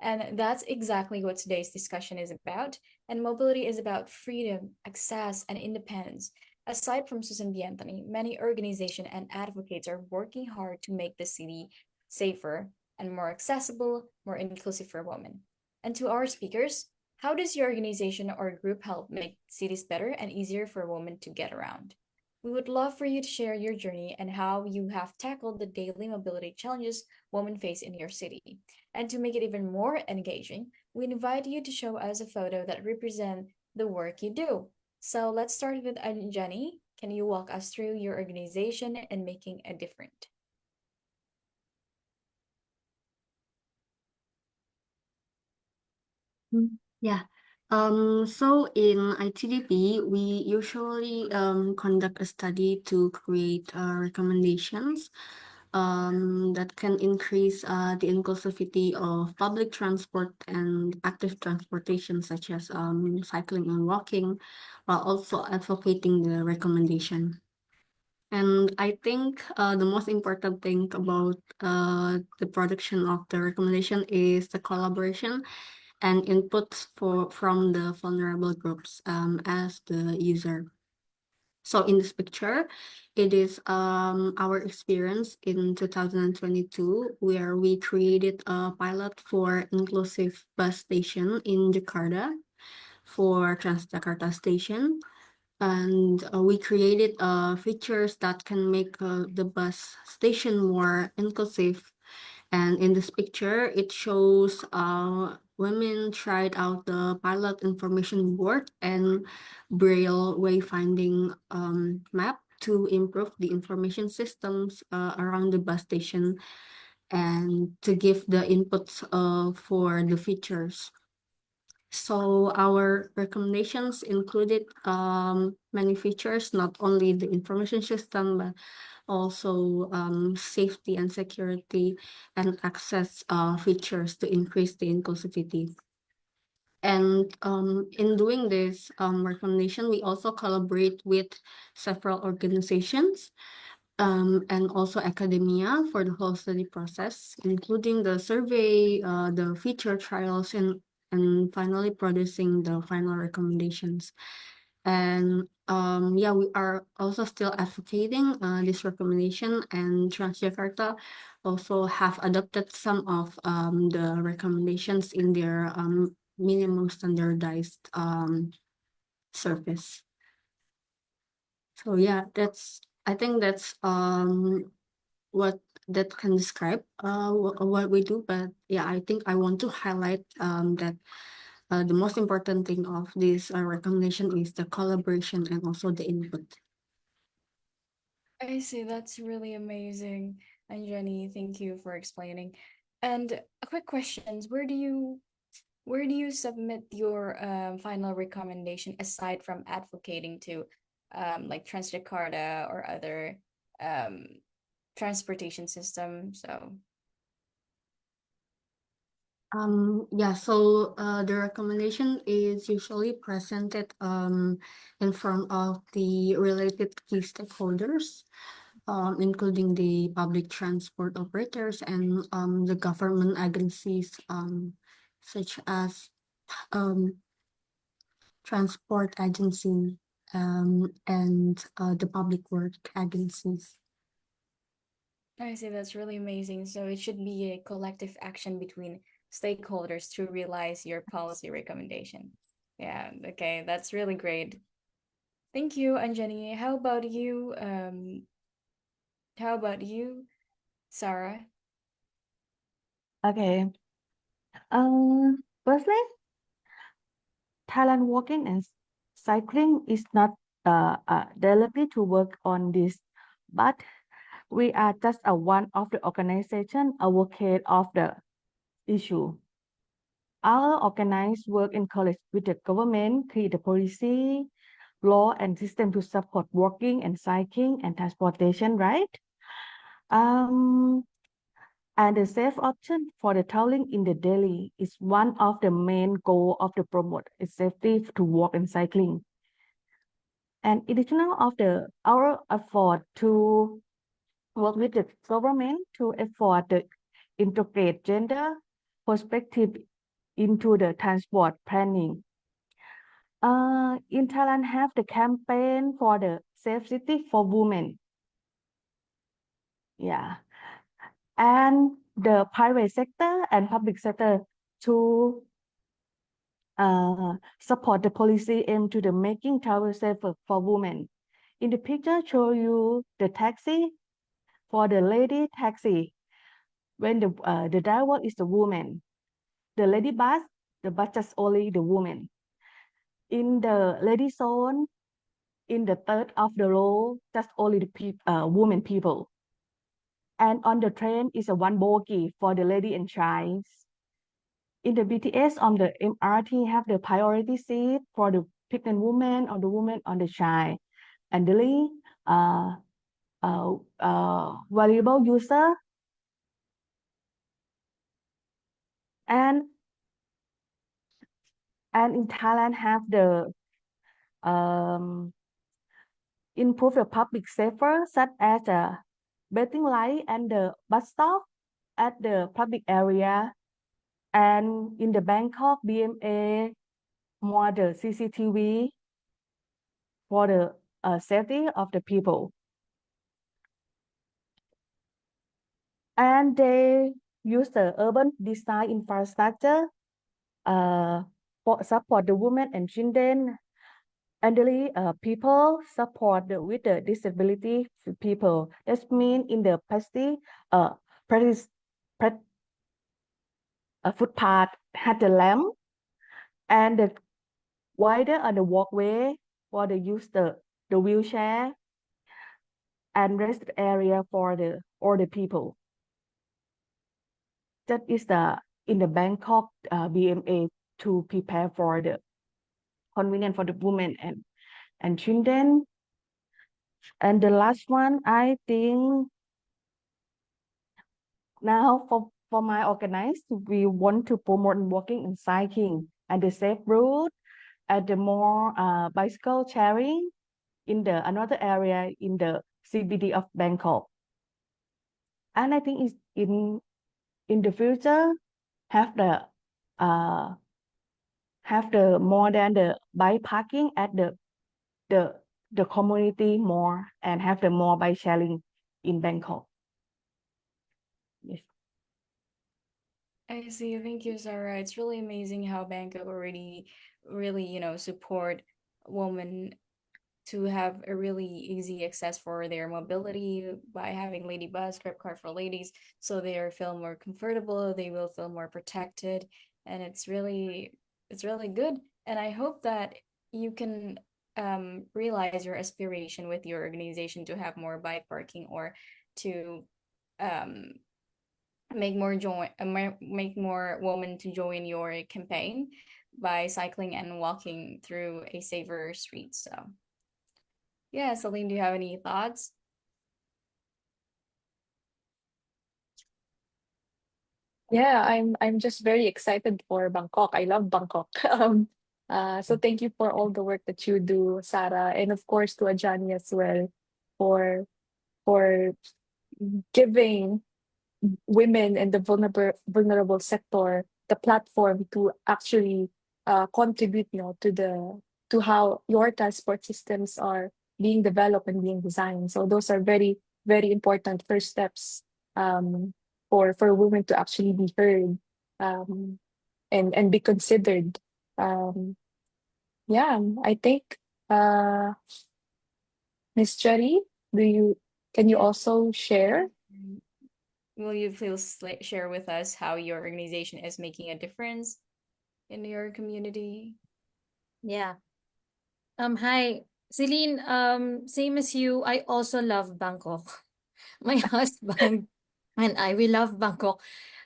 and that's exactly what today's discussion is about. And mobility is about freedom, access, and independence. Aside from Susan B. Anthony, many organizations and advocates are working hard to make the city safer and more accessible, more inclusive for women. And to our speakers, how does your organization or group help make cities better and easier for women to get around? We would love for you to share your journey and how you have tackled the daily mobility challenges women face in your city. And to make it even more engaging, we invite you to show us a photo that represents the work you do. So let's start with Anjani. Can you walk us through your organization and making a difference? Yeah. So in ITDP, we usually conduct a study to create recommendations that can increase the inclusivity of public transport and active transportation, such as cycling and walking, while also advocating the recommendation. And I think the most important thing about the production of the recommendation is the collaboration and inputs from the vulnerable groups as the user. So in this picture, it is our experience in 2022 where we created a pilot for inclusive bus station in Jakarta for Transjakarta station. And we created features that can make the bus station more inclusive. And in this picture, it shows women tried out the pilot information board and Braille wayfinding map to improve the information systems around the bus station and to give the inputs for the features. So our recommendations included many features, not only the information system, but also safety and security and access features to increase the inclusivity. And in doing this recommendation, we also collaborate with several organizations and also academia for the whole study process, including the survey, the feature trials, and finally producing the final recommendations. And yeah, we are also still advocating this recommendation, and Transjakarta also have adopted some of the recommendations in their minimum standardized service. So yeah, I think that's what that can describe what we do. But yeah, I think I want to highlight that the most important thing of this recommendation is the collaboration and also the input. I see, that's really amazing. And Jenny, thank you for explaining. And a quick questions, where do you submit your final recommendation aside from advocating to like Transjakarta or other transportation system? So Yeah, so the recommendation is usually presented in front of the related key stakeholders, including the public transport operators and the government agencies, such as transport agency and the public work agencies. I see, that's really amazing. So it should be a collective action between stakeholders to realize your policy recommendation. Yeah, okay, that's really great. Thank you, Anjani. How about you? How about you, Sarah? Okay. Firstly, Thailand walking and cycling is not directly to work on this, but we are just a one of the organization advocate of the issue. Our organized work in college with the government, create the policy, law, and system to support walking and cycling and transportation, right? Um, and the safe option for the traveling in the daily is one of the main goal of the promote is safety to walk and cycling. And additional of our effort to work with the government to afford the integrate gender perspective into the transport planning. In Thailand have the campaign for the safe city for women. Yeah. And the private sector and public sector to support the policy aimed to the making travel safer for women. In the picture, show you the taxi for the lady taxi. When the driver is the woman, the lady bus, the bus just only the woman. In the lady zone, in the third of the row, just only the women people. And on the train is a one bogie for the lady and child. In the BTS on the MRT have the priority seat for the pregnant woman or the woman on the child. And the valuable user and in Thailand have the improve the public safer such as the betting light and the bus stop at the public area. And in the Bangkok BMA more the CCTV for the safety of the people. And they use the urban design infrastructure for support the women and children, elderly people, support with the disability people. That means in the practice, footpath had the lamp and the wider on the walkway for the use the wheelchair and rest area for the people. That is in the Bangkok BMA to prepare for the convenience for the women and children. And the last one, I think now for my organized, we want to promote walking and cycling and the safe route and the more bicycle sharing in the another area in the CBD of Bangkok. And I think it's in the future have the more than the bike parking at the community more and have the more bike sharing in Bangkok. Yes. I see. Thank you, Sarah. It's really amazing how Bangkok already really, support women to have a really easy access for their mobility by having lady bus, grab car for ladies, so they feel more comfortable, they will feel more protected, and it's really good. And I hope that you can realize your aspiration with your organization to have more bike parking or to um make more women to join your campaign by cycling and walking through a safer street. So yeah, Celine, do you have any thoughts? Yeah, I'm just very excited for Bangkok. I love Bangkok. So thank you for all the work that you do, Sarah, and of course to Ajani as well for for giving women and the vulnerable sector the platform to actually contribute, to how your transport systems are being developed and being designed. So those are very, very important first steps um, for women to actually be heard um, and be considered. Um, yeah, I think Miss Cherry, can you Yeah. also share? Will you please share with us how your organization is making a difference in your community? Yeah. Hi, Celine. Same as you, I also love Bangkok. My husband and I, we love Bangkok.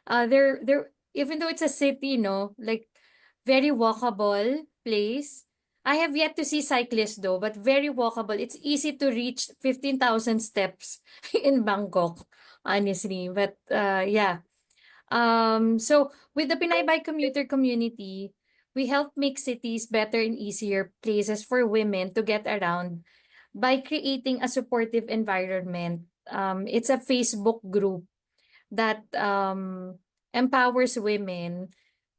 They're even though it's a city, like very walkable place. I have yet to see cyclists though, but very walkable. It's easy to reach 15,000 steps in Bangkok, honestly. But yeah. So with the Pinay Bike Commuter Community, we help make cities better and easier places for women to get around by creating a supportive environment. It's a Facebook group that empowers women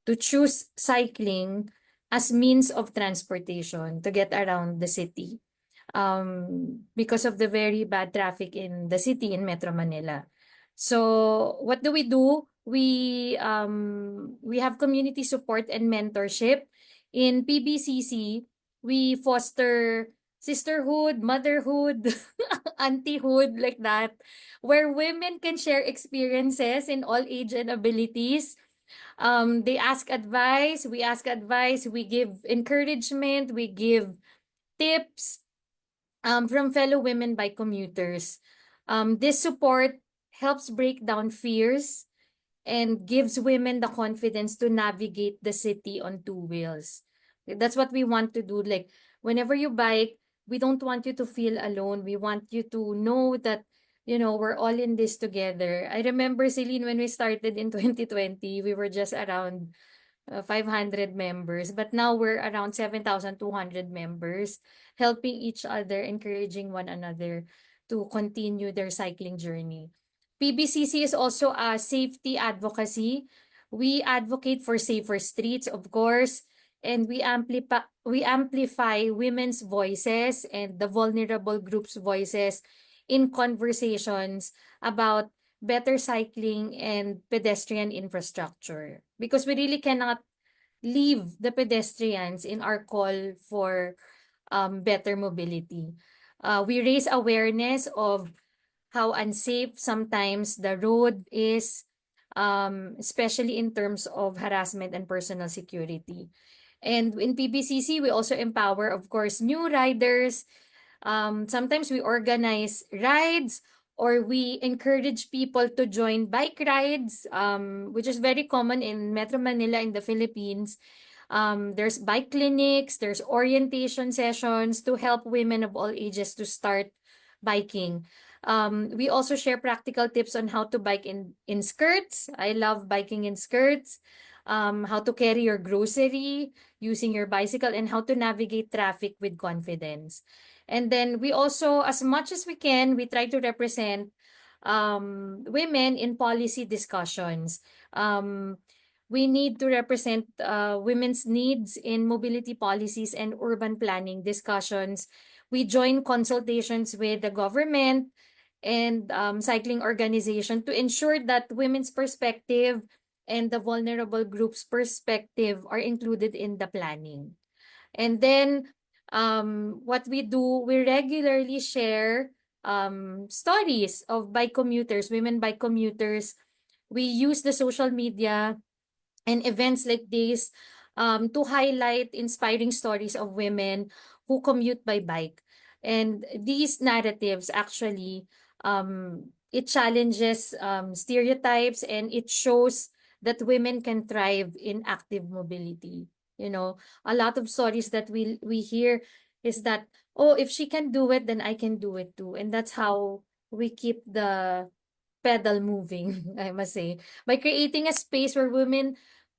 to choose cycling as means of transportation to get around the city, because of the very bad traffic in the city in Metro Manila. So what do? We have community support and mentorship. In PBCC, we foster sisterhood, motherhood, auntyhood, like that, where women can share experiences in all age and abilities. They ask advice, we ask advice, we give encouragement, we give tips from fellow women bike commuters. This support helps break down fears and gives women the confidence to navigate the city on two wheels. That's what we want to do. Like, whenever you bike, we don't want you to feel alone. We want you to know that, we're all in this together. I remember, Celine, when we started in 2020, we were just around 500 members, but now we're around 7,200 members, helping each other, encouraging one another to continue their cycling journey. PBCC is also a safety advocacy. We advocate for safer streets, of course, and we amplify women's voices and the vulnerable groups' voices in conversations about better cycling and pedestrian infrastructure, because we really cannot leave the pedestrians in our call for better mobility. We raise awareness of how unsafe sometimes the road is, especially in terms of harassment and personal security. And in PBCC, we also empower, of course, new riders. Sometimes we organize rides, or we encourage people to join bike rides, which is very common in Metro Manila in the Philippines. There's bike clinics, there's orientation sessions to help women of all ages to start biking. We also share practical tips on how to bike in skirts. I love biking in skirts. How to carry your grocery using your bicycle, and how to navigate traffic with confidence. And then we also, as much as we can, we try to represent women in policy discussions. We need to represent women's needs in mobility policies and urban planning discussions. We join consultations with the government and cycling organization to ensure that women's perspective and the vulnerable groups' perspective are included in the planning. And then what we do, we regularly share stories of bike commuters, women bike commuters. We use the social media and events like this to highlight inspiring stories of women who commute by bike. And these narratives actually, it challenges stereotypes, and it shows that women can thrive in active mobility. A lot of stories that we hear is that, oh, if she can do it, then I can do it too. And that's how we keep the pedal moving, I must say, by creating a space where women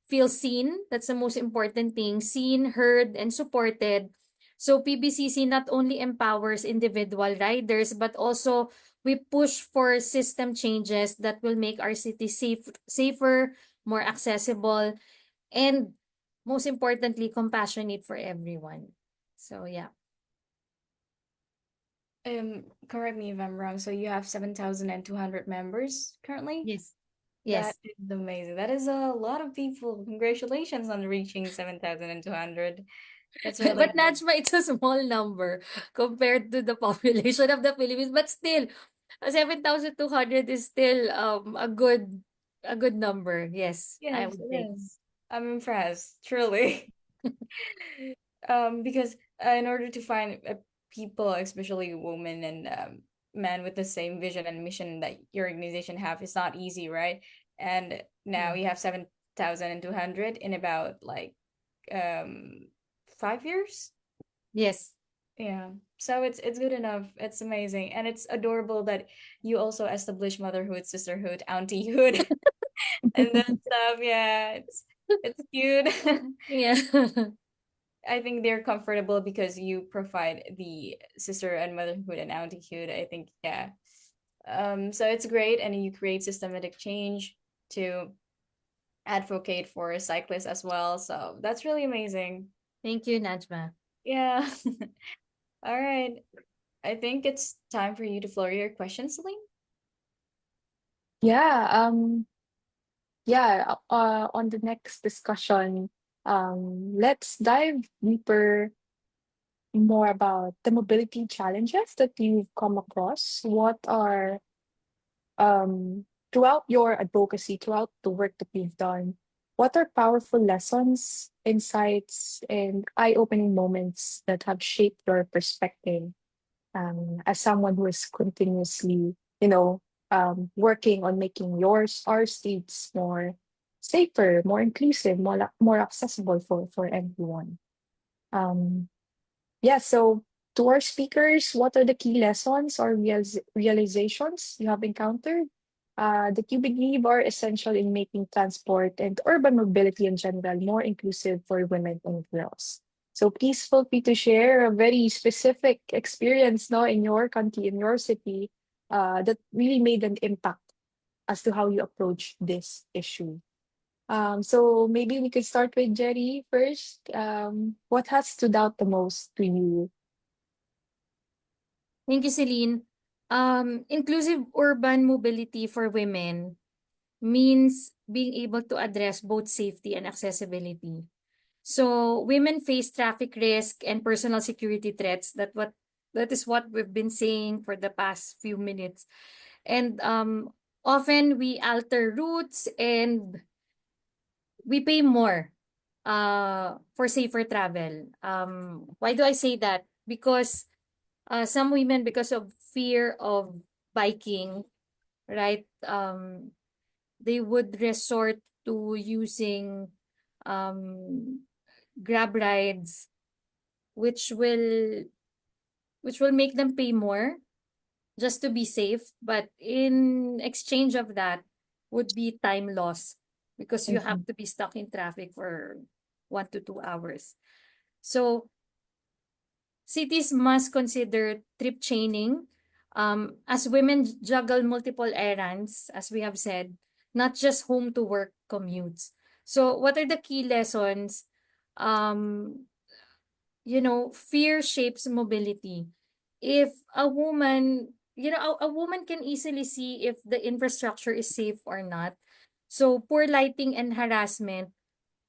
feel seen. That's the most important thing: seen, heard, and supported. So PBCC not only empowers individual riders, but also we push for system changes that will make our city safer, more accessible, and most importantly, compassionate for everyone. So yeah. Correct me if I'm wrong. So you have 7,200 members currently? Yes. That Yes. is amazing. That is a lot of people. Congratulations on reaching 7,200. That's really But good. Najma, it's a small number compared to the population of the Philippines. But still, 7,200 is still a good number. Yes, I Yes, would it say. is. I'm impressed, truly. Because in order to find people, especially women and men with the same vision and mission that your organization have, is not easy, right? And now Yeah. you have 7,200 in about like 5 years. Yes. Yeah. So it's good enough. It's amazing. And it's adorable that you also establish motherhood, sisterhood, auntiehood, and that stuff. Yeah. It's cute. Yeah. I think they're comfortable because you provide the sister and motherhood and auntyhood. I think, yeah. So it's great, and you create systematic change to advocate for cyclists as well. So that's really amazing. Thank you, Najma. Yeah. All right. I think it's time for you to floor your questions, Celine. Yeah, on the next discussion, let's dive deeper more about the mobility challenges that you've come across. What are throughout your advocacy, throughout the work that you've done, what are powerful lessons, insights, and eye-opening moments that have shaped your perspective as someone who is continuously, working on making our states more safer, more inclusive, more accessible for everyone. Um, yeah, so to our speakers, what are the key lessons or realizations you have encountered that you believe are essential in making transport and urban mobility in general more inclusive for women and girls? So please feel free to share a very specific experience no, in your country, in your city, that really made an impact as to how you approach this issue. So maybe we could start with Jerry first. What has stood out the most to you? Thank you, Celine. Inclusive urban mobility for women means being able to address both safety and accessibility. So women face traffic risk and personal security threats. That is what we've been saying for the past few minutes. And often we alter routes and we pay more for safer travel. Why do I say that? Because some women, because of fear of biking, right? They would resort to using um, grab rides, which will make them pay more just to be safe. But in exchange of that would be time loss because you have Mhm. to be stuck in traffic for 1 to 2 hours. So cities must consider trip chaining as women juggle multiple errands, as we have said, not just home to work commutes. So, what are the key lessons? Um, fear shapes mobility. If a woman, a woman can easily see if the infrastructure is safe or not. So, poor lighting and harassment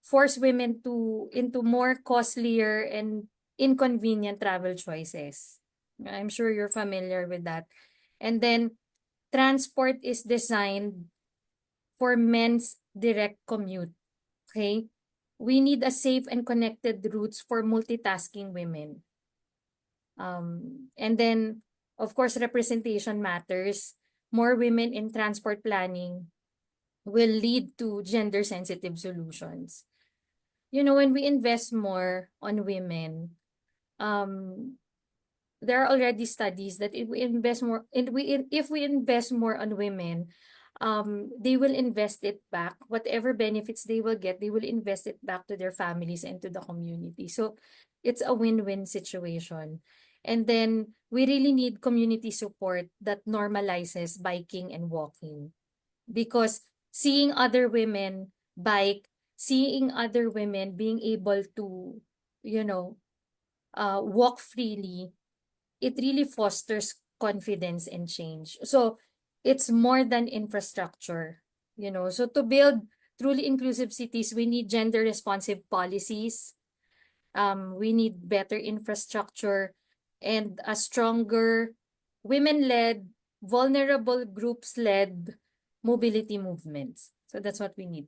force women to into more costlier and inconvenient travel choices. I'm sure you're familiar with that. And then transport is designed for men's direct commute. Okay? We need a safe and connected routes for multitasking women. And then, of course, representation matters. More women in transport planning will lead to gender sensitive solutions. When we invest more on women, um, there are already studies that if we invest more on women, they will invest it back. Whatever benefits they will get, they will invest it back to their families and to the community. So it's a win-win situation. And then we really need community support that normalizes biking and walking because seeing other women bike, seeing other women being able to, you know, walk freely, it really fosters confidence and change. So it's more than infrastructure, So to build truly inclusive cities, we need gender responsive policies. We need better infrastructure and a stronger women-led, vulnerable groups-led mobility movements. So that's what we need.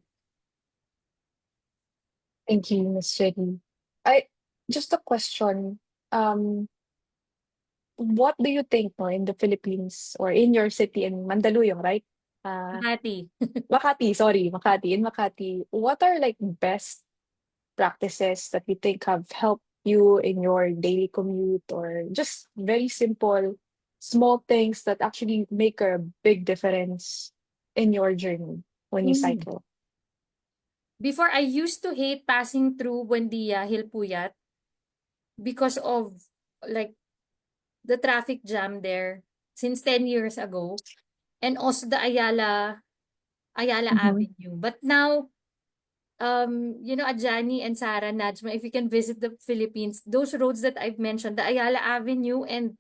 Thank you, Miss Jenny. I just a question. Um, what do you think no, in the Philippines or in your city in Mandaluyong, right? Uh, Hati. Makati, sorry, Makati. In Makati, what are like best practices that you think have helped you in your daily commute or just very simple, small things that actually make a big difference in your journey when you Mm. cycle? Before, I used to hate passing through Buendia, Hilpuyat because of like the traffic jam there since 10 years ago, and also the Ayala Mhm. Avenue. But now, Ajani and Sarah, Najma, if you can visit the Philippines, those roads that I've mentioned, the Ayala Avenue and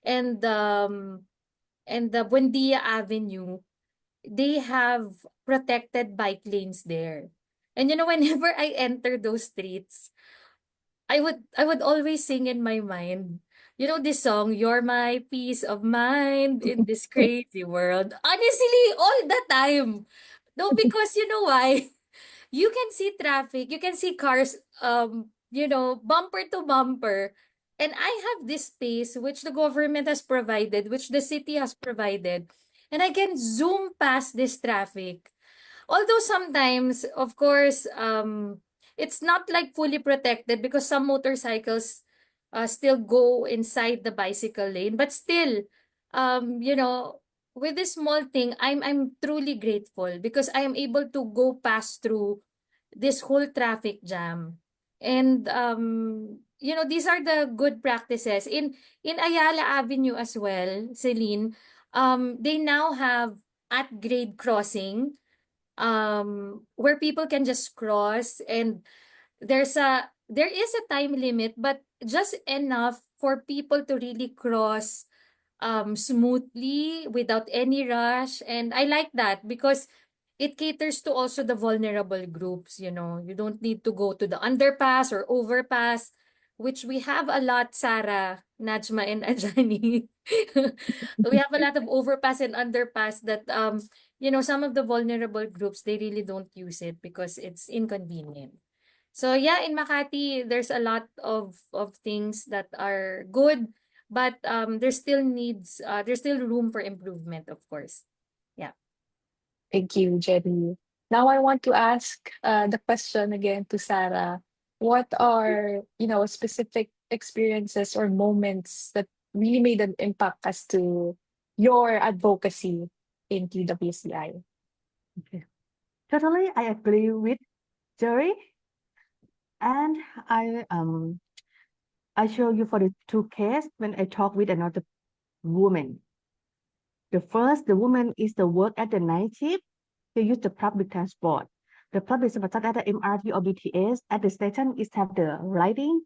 and the Buendia Avenue, they have protected bike lanes there. And whenever I enter those streets, I would always sing in my mind. You know this song, You're My Peace of Mind in this crazy world. Honestly, all the time. No, because you know why? You can see traffic, you can see cars, bumper to bumper. And I have this space which the government has provided, which the city has provided. And I can zoom past this traffic. Although sometimes, of course, it's not like fully protected because some motorcycles still go inside the bicycle lane. But still, with this small thing, I'm truly grateful because I am able to go pass through this whole traffic jam. And these are the good practices in Ayala Avenue as well, Celine. They now have at grade crossing, where people can just cross, and there is a time limit, but just enough for people to really cross smoothly without any rush. And I like that because it caters to also the vulnerable groups. You don't need to go to the underpass or overpass, which we have a lot, Sarah, Najma, and Ajani. We have a lot of overpass and underpass that some of the vulnerable groups, they really don't use it because it's inconvenient. So yeah, in Makati, there's a lot of things that are good, but there's still room for improvement, of course. Yeah. Thank you, Jenny. Now I want to ask the question again to Sarah. What are, specific experiences or moments that really made an impact as to your advocacy in TWCI? Okay. Totally, I agree with Jerry. And I show you for the two cases when I talk with another woman. The woman is the work at the night shift. They use the public transport. The public transport at the MRT or BTS at the station is have the lighting,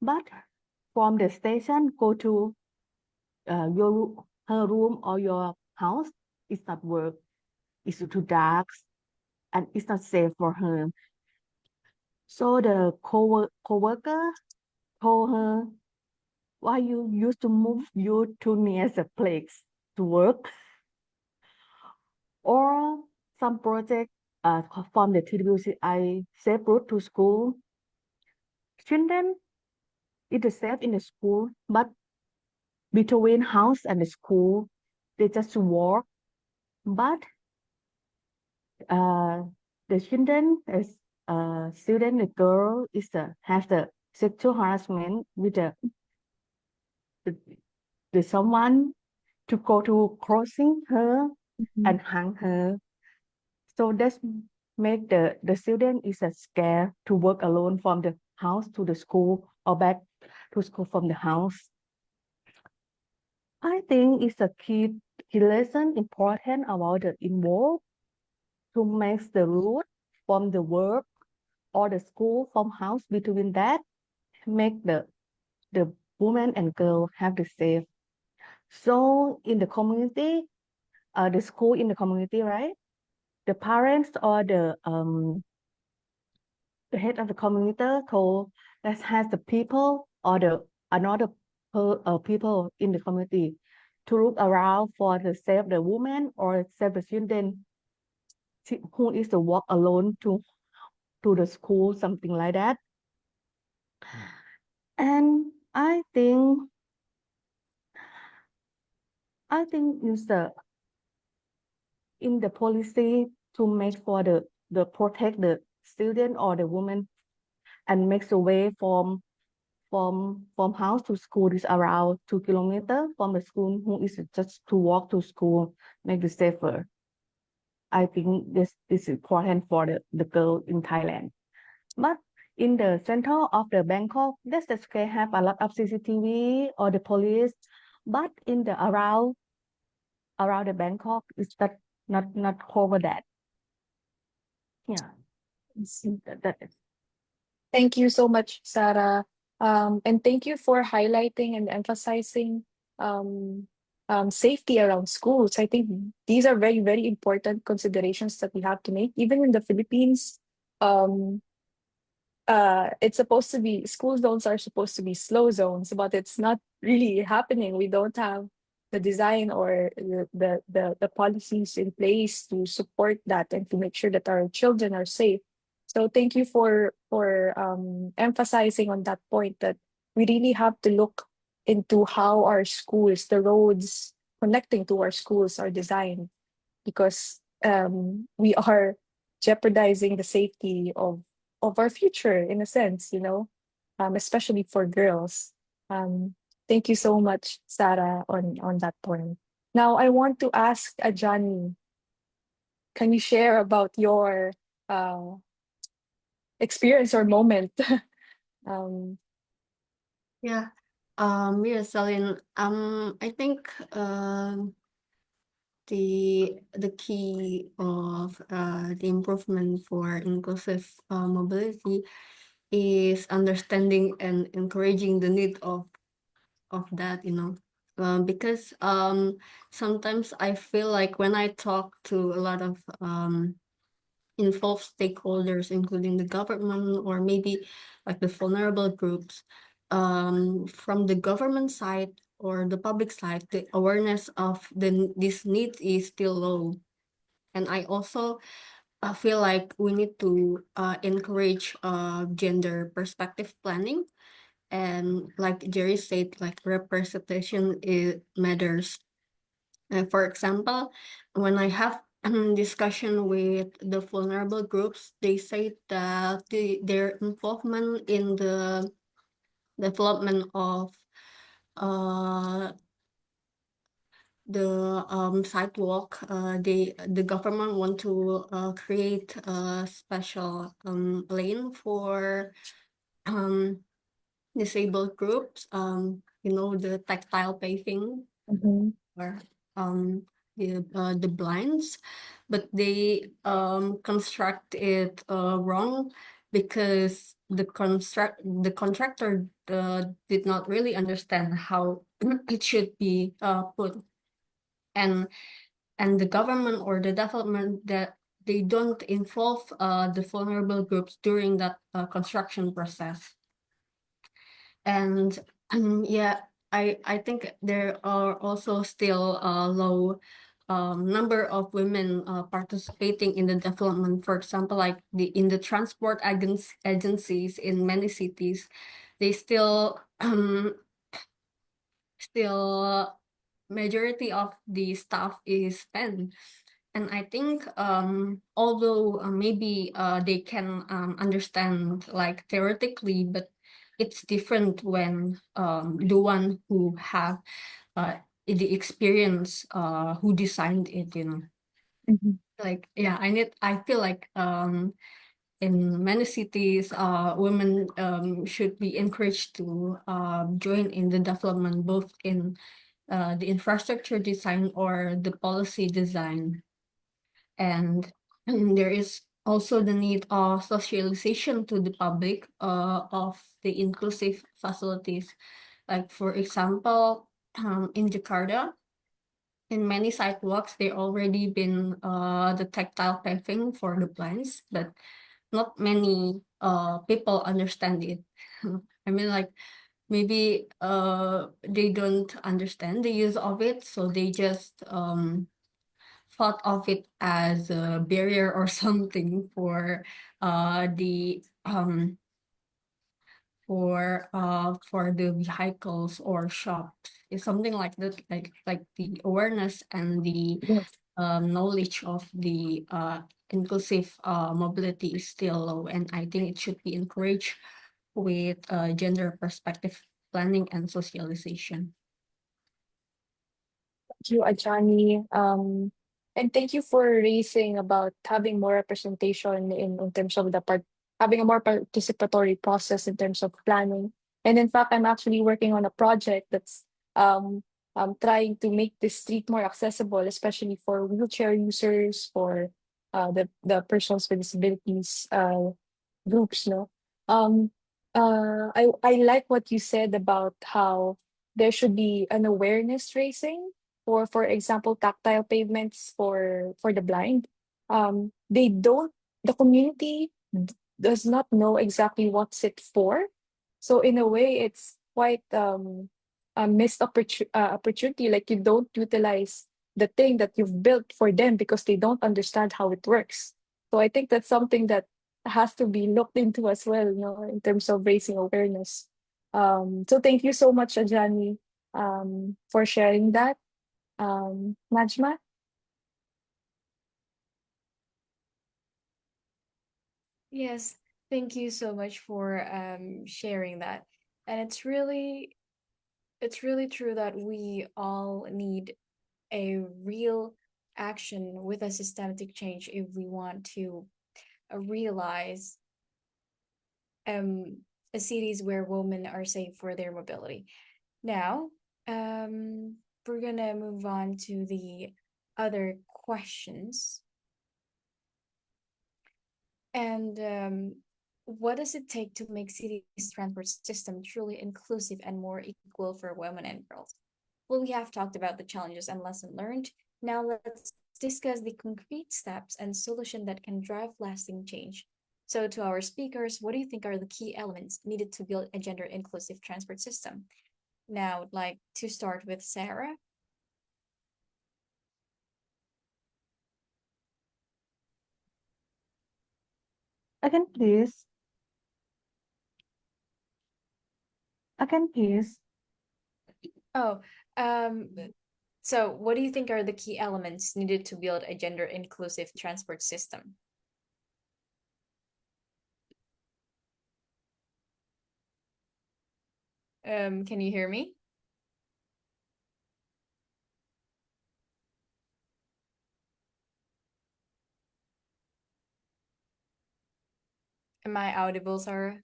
but from the station go to her room or your house, it's not work. It's too dark and it's not safe for her. So the co-worker told her, why you used to move you to near the place to work? Or some project from the TWCI safe route to school. Children is safe in the school, but between house and the school, they just walk. But uh, the children is student, the girl is has the sexual harassment with the, the someone to go to crossing her Mhm. and hang her. So that's make the student is scared to work alone from the house to the school or back to school from the house. I think it's a key lesson important about the involved to make the route from the work or the school from house between that make the woman and girl have the safe. So in the community, the school in the community, right? The parents or the head of the community told that has the people or the another people in the community to look around for the save the woman or save the children who is to walk alone to the school, something like that. And I think is the in the policy to make for the protect the student or the woman and makes a way from house to school is around 2 kilometers from the school who is just to walk to school make it safer. I think this is important for the girl in Thailand. But in the center of the Bangkok, that's the square have a lot of CCTV or the police. But in the around the Bangkok, is that not cover that. Yeah, that is. Thank you so much, Sarah. And thank you for highlighting and emphasizing safety around schools. I think these are very, very important considerations that we have to make. Even in the Philippines, um, it's supposed to be, school zones are supposed to be slow zones, but it's not really happening. We don't have the design or the policies in place to support that and to make sure that our children are safe. So thank you for emphasizing on that point, that we really have to look into how our schools, the roads connecting to our schools are designed, because we are jeopardizing the safety of our future, in a sense, especially for girls. Thank you so much, Sarah, on that point. Now, I want to ask Ajani, can you share about your uh, experience or moment? um, Yeah. Yes, Celine. I think the key of the improvement for inclusive mobility is understanding and encouraging the need of that, because sometimes I feel like when I talk to a lot of involved stakeholders, including the government or maybe like the vulnerable groups, from the government side or the public side, the awareness of this need is still low. And I also feel like we need to encourage gender perspective planning. And like Jerry said, like representation matters. For example, when I have discussion with the vulnerable groups, they say that their involvement in the development of uh, the sidewalk, the government want to create a special lane for disabled groups, the tactile paving mhm, or the blinds, but they construct it wrong, because the contractor did not really understand how it should be put, and the government or the development, that they don't involve the vulnerable groups during that construction process. And yeah, I think there are also still a low number of women participating in the development. For example, like in the transport agencies in many cities, they still majority of the staff is men. And I think although maybe they can understand like theoretically, but it's different when the one who have the experience who designed it, mhm. like yeah, I feel like in many cities women should be encouraged to join in the development, both in the infrastructure design or the policy design. And there is also the need of socialization to the public of the inclusive facilities. Like for example, in Jakarta, in many sidewalks, there already been the tactile paving for the blinds, but not many people understand it. I mean, like maybe they don't understand the use of it, so they just thought of it as a barrier or something for the for the vehicles or shops. It's something like that, like the awareness and the Yes. knowledge of the inclusive mobility is still low, and I think it should be encouraged with gender perspective planning and socialization. Thank you, Ajani. And thank you for raising about having more representation in terms of having a more participatory process in terms of planning. And in fact, I'm actually working on a project that's um, trying to make this street more accessible, especially for wheelchair users, for the persons with disabilities groups. No, um, I like what you said about how there should be an awareness raising for example, tactile pavements for the blind. They don't the community does not know exactly what's it for. So in a way, it's quite a missed opportunity. Like you don't utilize the thing that you've built for them because they don't understand how it works. So I think that's something that has to be looked into as well, in terms of raising awareness. So thank you so much, Ajani, for sharing that. Najma? Yes, thank you so much for sharing that. And it's really true that we all need a real action with a systematic change if we want to realize um cities where women are safe for their mobility. Now, we're gonna move on to the other questions. And what does it take to make cities' transport system truly inclusive and more equal for women and girls? Well, we have talked about the challenges and lesson learned. Now let's discuss the concrete steps and solution that can drive lasting change. So to our speakers, what do you think are the key elements needed to build a gender inclusive transport system? Now, I'd like to start with Sarah. Again, please. Again, please. Oh, um, so what do you think are the key elements needed to build a gender inclusive transport system? Can you hear me? Am I audible, Sarah?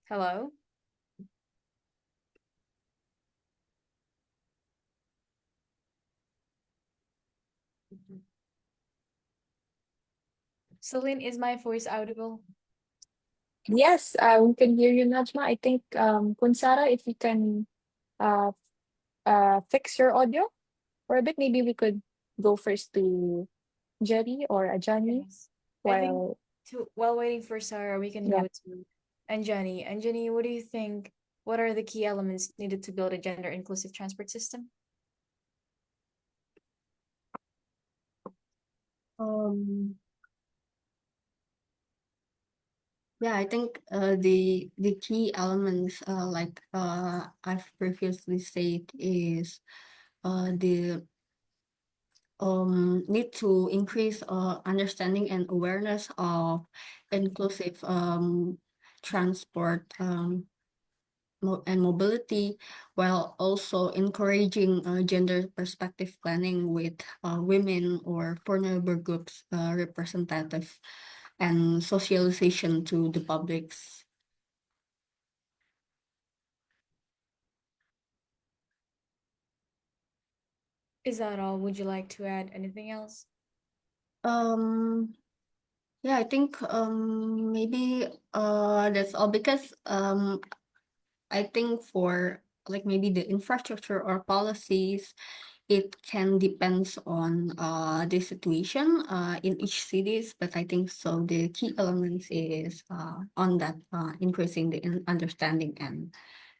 Hello? Celine, is my voice audible? Yes, we can hear you, Najma. I think, Kunsara, if you can uh, fix your audio for a bit, maybe we could go first to Jerry or Ajani Yes. I think while, while waiting for Sarah, we can yeah. go to Anjani. Anjani, what do you think? What are the key elements needed to build a gender inclusive transport system? Um, yeah, I think the key elements like I've previously said is the need to increase understanding and awareness of inclusive transport and mobility, while also encouraging gender perspective planning with women or vulnerable groups representative and socialization to the publics. Is that all? Would you like to add anything else? Um, yeah, I think maybe that's all because I think for like maybe the infrastructure or policies, it can depends on the situation in each cities, but I think so the key elements is on that increasing the understanding and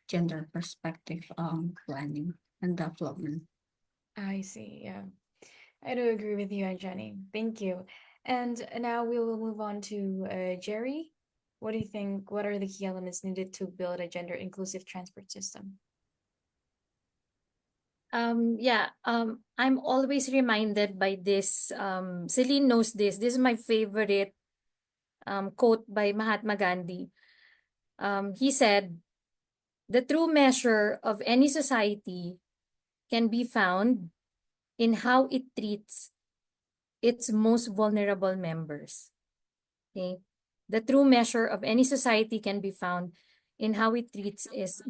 gender perspective planning and development. I see. Yeah, I do agree with you, Anjani. Thank you. And now we will move on to Jerry. What do you think? What are the key elements needed to build a gender inclusive transport system? I'm always reminded by this. Celine knows this. This is my favorite quote by Mahatma Gandhi. He said, The true measure of any society can be found in how it treats its most vulnerable members. Okay? The true measure of any society can be found in how it treats its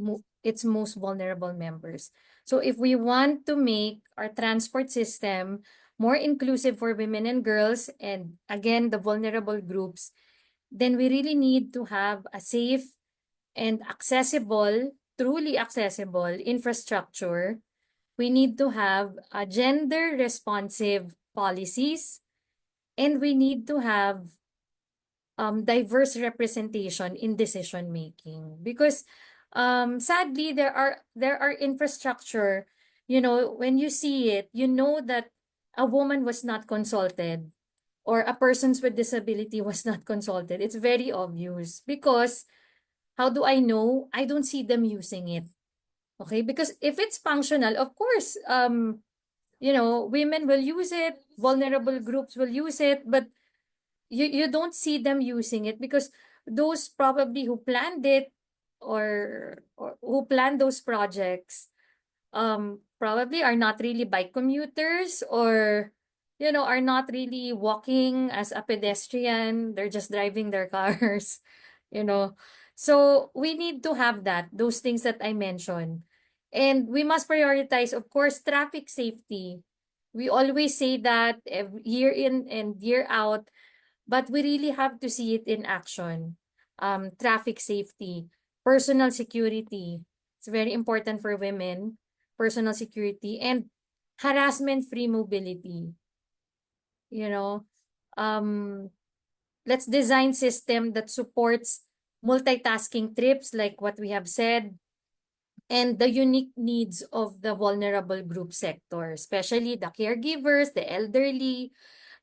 most vulnerable members. So if we want to make our transport system more inclusive for women and girls, and again, the vulnerable groups, then we really need to have a safe and accessible, truly accessible infrastructure. We need to have a gender responsive policies, and we need to have diverse representation in decision making, because sadly there are infrastructure, when you see it, that a woman was not consulted, or a persons with disability was not consulted. It's very obvious, because how do I know? I don't see them using it. Okay, because if it's functional, of course, women will use it, vulnerable groups will use it, but you don't see them using it, because those probably who planned it, or who planned those projects, probably are not really bike commuters, or are not really walking as a pedestrian. They're just driving their cars. you know so we need to have those things that I mentioned, and we must prioritize, of course, traffic safety. We always say that year in and year out, but we really have to see it in action. Traffic safety, personal security. It's very important for women, personal security, and harassment-free mobility. You know, um, let's design system that supports multitasking trips, like what we have said, and the unique needs of the vulnerable group sector, especially the caregivers, the elderly,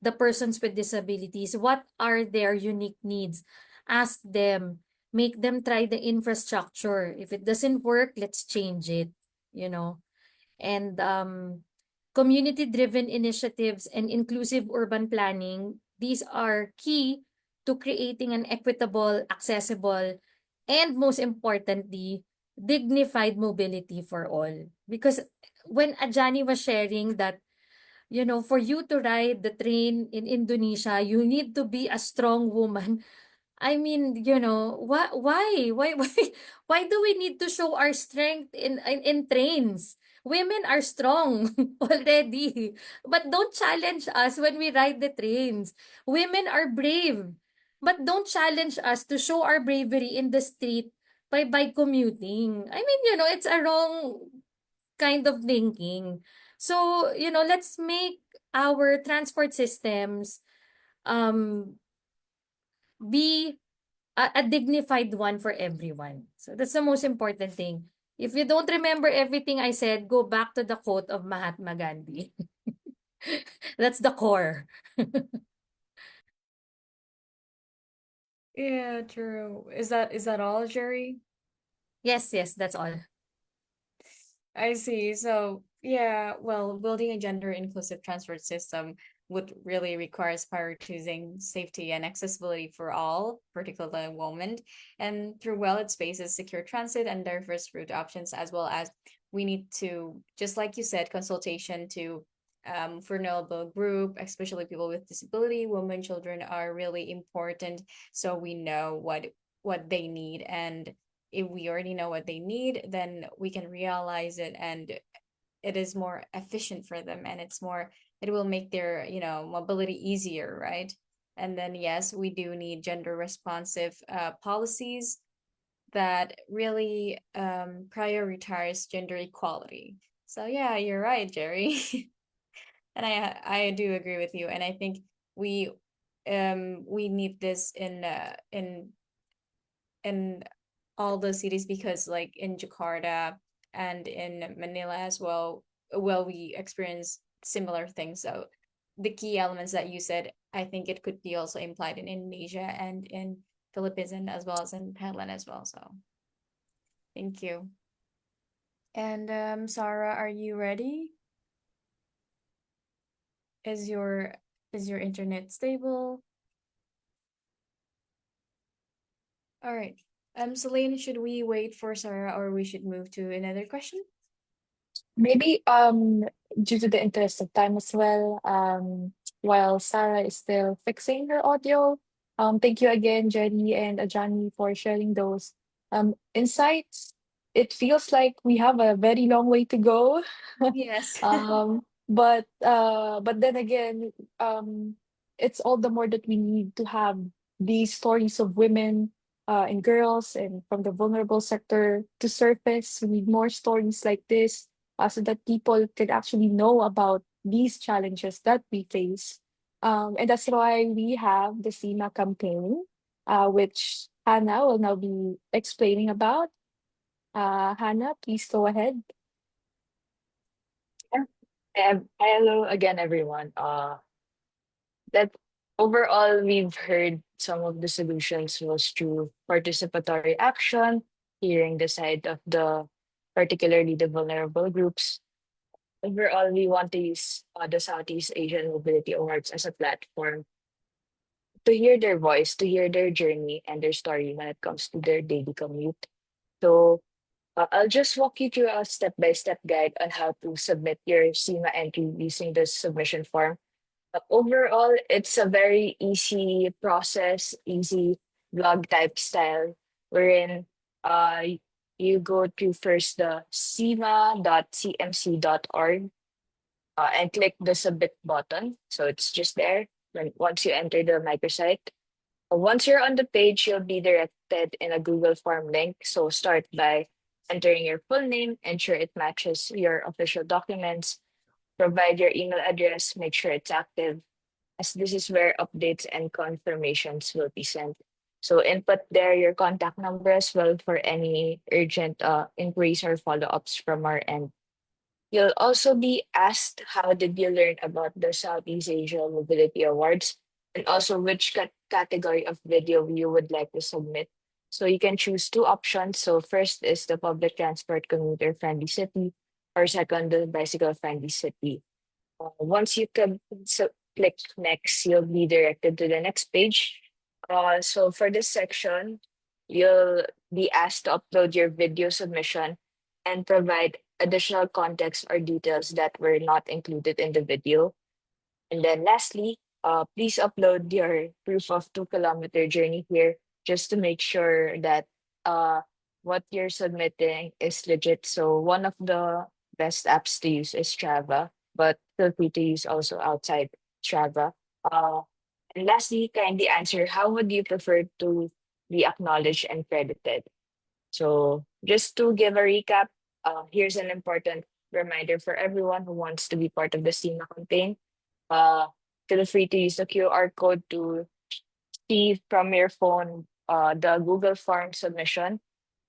the persons with disabilities. What are their unique needs? Ask them, make them try the infrastructure. If it doesn't work, let's change it, you know. And community-driven initiatives and inclusive urban planning, these are key to creating an equitable, accessible, and most importantly, dignified mobility for all. Because when Ajani was sharing that, for you to ride the train in Indonesia, you need to be a strong woman. I mean, why do we need to show our strength in trains? Women are strong already, but don't challenge us when we ride the trains. Women are brave, but don't challenge us to show our bravery in the street by commuting. I mean, it's a wrong kind of thinking. So, let's make our transport systems um be a dignified one for everyone. So that's the most important thing. If you don't remember everything I said, go back to the quote of Mahatma Gandhi. That's the core. Yeah, true. Is that all, Jerry? Yes, yes, that's all. I see. So, yeah, well, building a gender inclusive transport system would really requires prioritizing safety and accessibility for all, particularly women, and through well-lit spaces, secure transit, and diverse route options, as well as we need to, just like you said, consultation to vulnerable group, especially people with disability, women, children are really important, so we know what they need, and if we already know what they need, then we can realize it, and it is more efficient for them, and it will make their mobility easier, right? And then yes, we do need gender responsive policies that really prioritize gender equality. So yeah, you're right, Jerry. And I do agree with you, and I think we we need this in all the cities, because like in Jakarta and in Manila as well, we experience similar things. So the key elements that you said, I think it could be also implied in Indonesia and in Philippines, and as well as in Thailand as well. So thank you. And Sarah, are you ready? Is your internet stable? All right. Celine, should we wait for Sarah or we should move to another question? Maybe due to the interest of time as well, while Sarah is still fixing her audio, thank you again, Jenny and Ajani, for sharing those insights. It feels like we have a very long way to go. Yes. But then again, it's all the more that we need to have these stories of women and girls and from the vulnerable sector to surface. We need more stories like this so that people can actually know about these challenges that we face. And that's why we have the SEAMA campaign, which Hannah will now be explaining about. Hannah, please go ahead. Hello again, everyone. That overall, we've heard some of the solutions was through participatory action, hearing the side of the particularly the vulnerable groups. Overall, we want to use the Southeast Asian Mobility Awards as a platform to hear their voice, to hear their journey and their story when it comes to their daily commute. So I'll just walk you through a step-by-step guide on how to submit your SEMA entry using the submission form. Overall, it's a very easy process, easy blog type style, wherein you go to first the sema.cmc.org and click the submit button. So it's just there once you enter the microsite. Once you're on the page, you'll be directed in a Google form link. So start by entering your full name, ensure it matches your official documents, provide your email address, make sure it's active, as this is where updates and confirmations will be sent. So input there your contact number as well for any urgent inquiries or follow-ups from our end. You'll also be asked how did you learn about the Southeast Asia Mobility Awards and also which category of video you would like to submit. So you can choose two options. So first is the public transport commuter friendly city, or second, the bicycle friendly city. Once you can click next, you'll be directed to the next page. So for this section, you'll be asked to upload your video submission and provide additional context or details that were not included in the video. And then lastly, please upload your proof of 2 kilometer journey here just to make sure that what you're submitting is legit. So one of the best apps to use is Strava, but feel free to use also outside Strava. Uh, and lastly, kindly answer how would you prefer to be acknowledged and credited? So just to give a recap, here's an important reminder for everyone who wants to be part of the SEMA campaign. Uh, Feel free to use the QR code to see from your phone the Google form submission.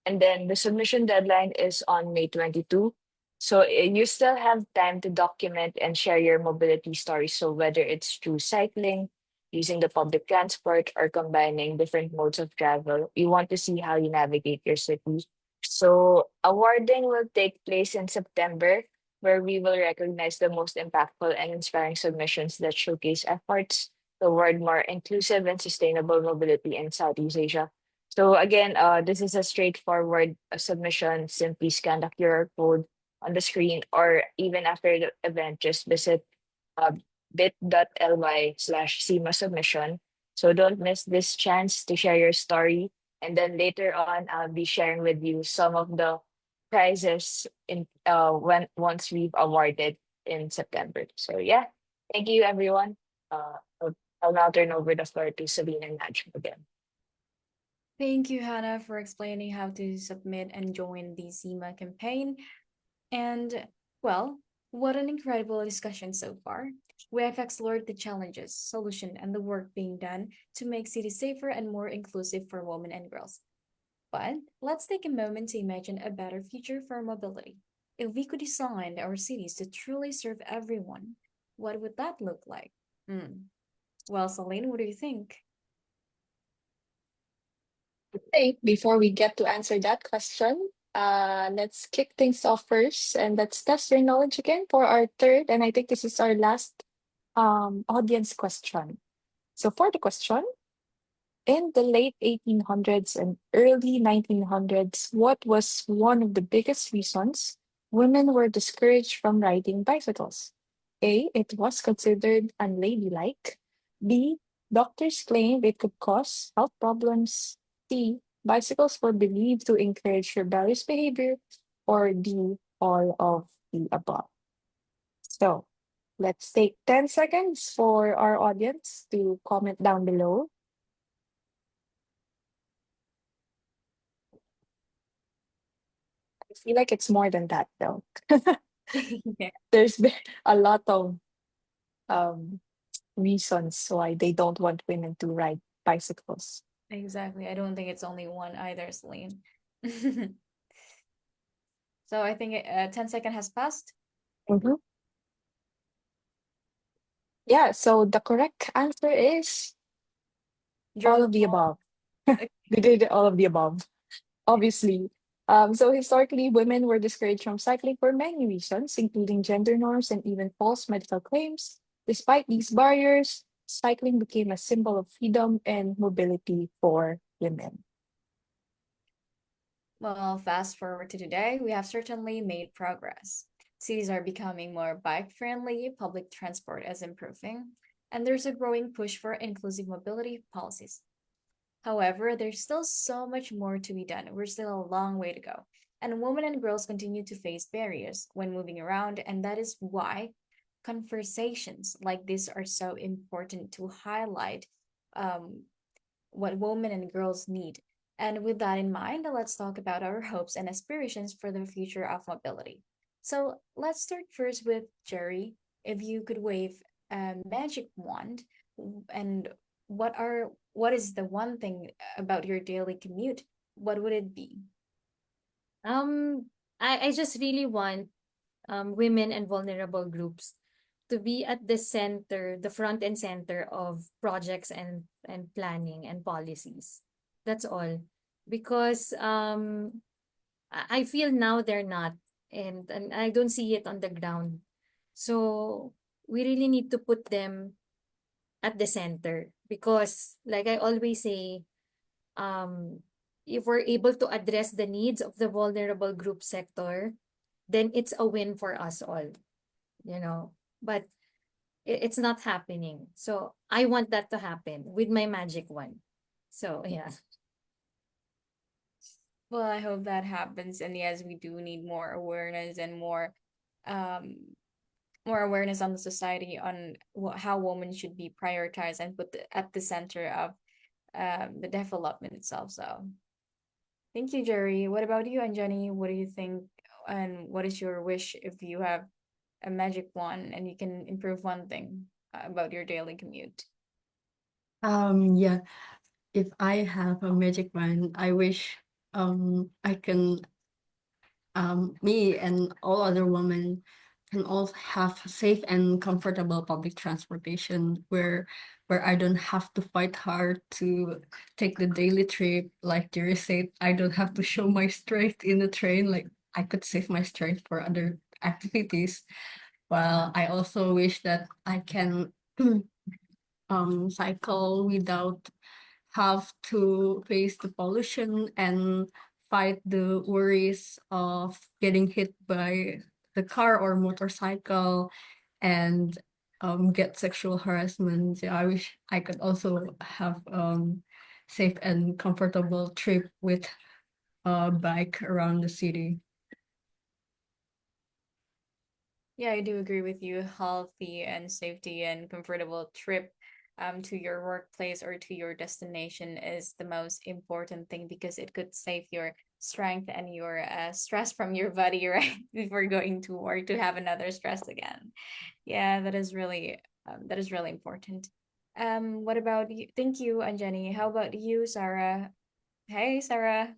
And then the submission deadline is on May 22. So you still have time to document and share your mobility story. So whether it's through cycling, using the public transport, or combining different modes of travel, we want to see how you navigate your city. So awarding will take place in September, where we will recognize the most impactful and inspiring submissions that showcase efforts toward more inclusive and sustainable mobility in Southeast Asia. So again, this is a straightforward submission. Simply scan the QR code on the screen, or even after the event, just visit uh, bit.ly/SEMA submission. So don't miss this chance to share your story. And then later on, I'll be sharing with you some of the prizes in when once we've awarded in September. So yeah, thank you everyone. I'll now turn over the floor to Sabine and Najm again. Thank you, Hannah, for explaining how to submit and join the SEMA campaign. And, well, what an incredible discussion so far. We have explored the challenges, solution, and the work being done to make cities safer and more inclusive for women and girls. But let's take a moment to imagine a better future for mobility. If we could design our cities to truly serve everyone, what would that look like? Well, Celine, what do you think? Okay, before we get to answer that question, let's kick things off first and let's test your knowledge again for our third, and I think this is our last audience question. So for the question, in the late 1800s and early 1900s, what was one of the biggest reasons women were discouraged from riding bicycles? A. It was considered unladylike. B. Doctors claimed it could cause health problems. C. Bicycles were believed to encourage rebellious behavior. Or D. All of the above. So let's take 10 seconds for our audience to comment down below. I feel like it's more than that, though. Yeah, There's been a lot of um, reasons why they don't want women to ride bicycles. exactly. I don't think it's only one either, Celine. So I think 10 seconds has passed. Mhm. Yeah, so the correct answer is all of the above. They did all of the above, obviously. So historically, women were discouraged from cycling for many reasons, including gender norms and even false medical claims. Despite these barriers, cycling became a symbol of freedom and mobility for women. Well, fast forward to today, we have certainly made progress. Cities are becoming more bike friendly, public transport is improving, and there's a growing push for inclusive mobility policies. However, there's still so much more to be done. We're still a long way to go. And women and girls continue to face barriers when moving around, and that is why conversations like this are so important to highlight um, what women and girls need. And with that in mind, let's talk about our hopes and aspirations for the future of mobility. So let's start first with Jerry. If you could wave a magic wand, and what is the one thing about your daily commute? What would it be? Um, I just really want women and vulnerable groups to be at the center, the front and center of projects and planning and policies. That's all. Because I feel now they're not, and I don't see it on the ground. So we really need to put them at the center because, like I always say, um, if we're able to address the needs of the vulnerable group sector, then it's a win for us all, you know. But it's not happening. So I want that to happen with my magic wand. So yeah. Well, I hope that happens. And yes, we do need more awareness and um more awareness on the society on how women should be prioritized and at the center of the development itself. So thank you, Jerry. What about you, Anjani? What do you think? And what is your wish if you have a magic wand and you can improve one thing about your daily commute? Yeah, if I have a magic wand, I wish I can me and all other women can all have safe and comfortable public transportation where I don't have to fight hard to take the daily trip. Like Jerry said, I don't have to show my strength in the train. Like I could save my strength for other activities. Well, I also wish that I can cycle without have to face the pollution and fight the worries of getting hit by the car or motorcycle and get sexual harassment. Yeah, I wish I could also have safe and comfortable trip with a bike around the city. Yeah, I do agree with you. Healthy and safety and comfortable trip to your workplace or to your destination is the most important thing because it could save your strength and your stress from your body, right? Before going to work to have another stress again. Yeah, that is really important. What about you? Thank you, Anjani. How about you, Sarah? Hey, Sarah.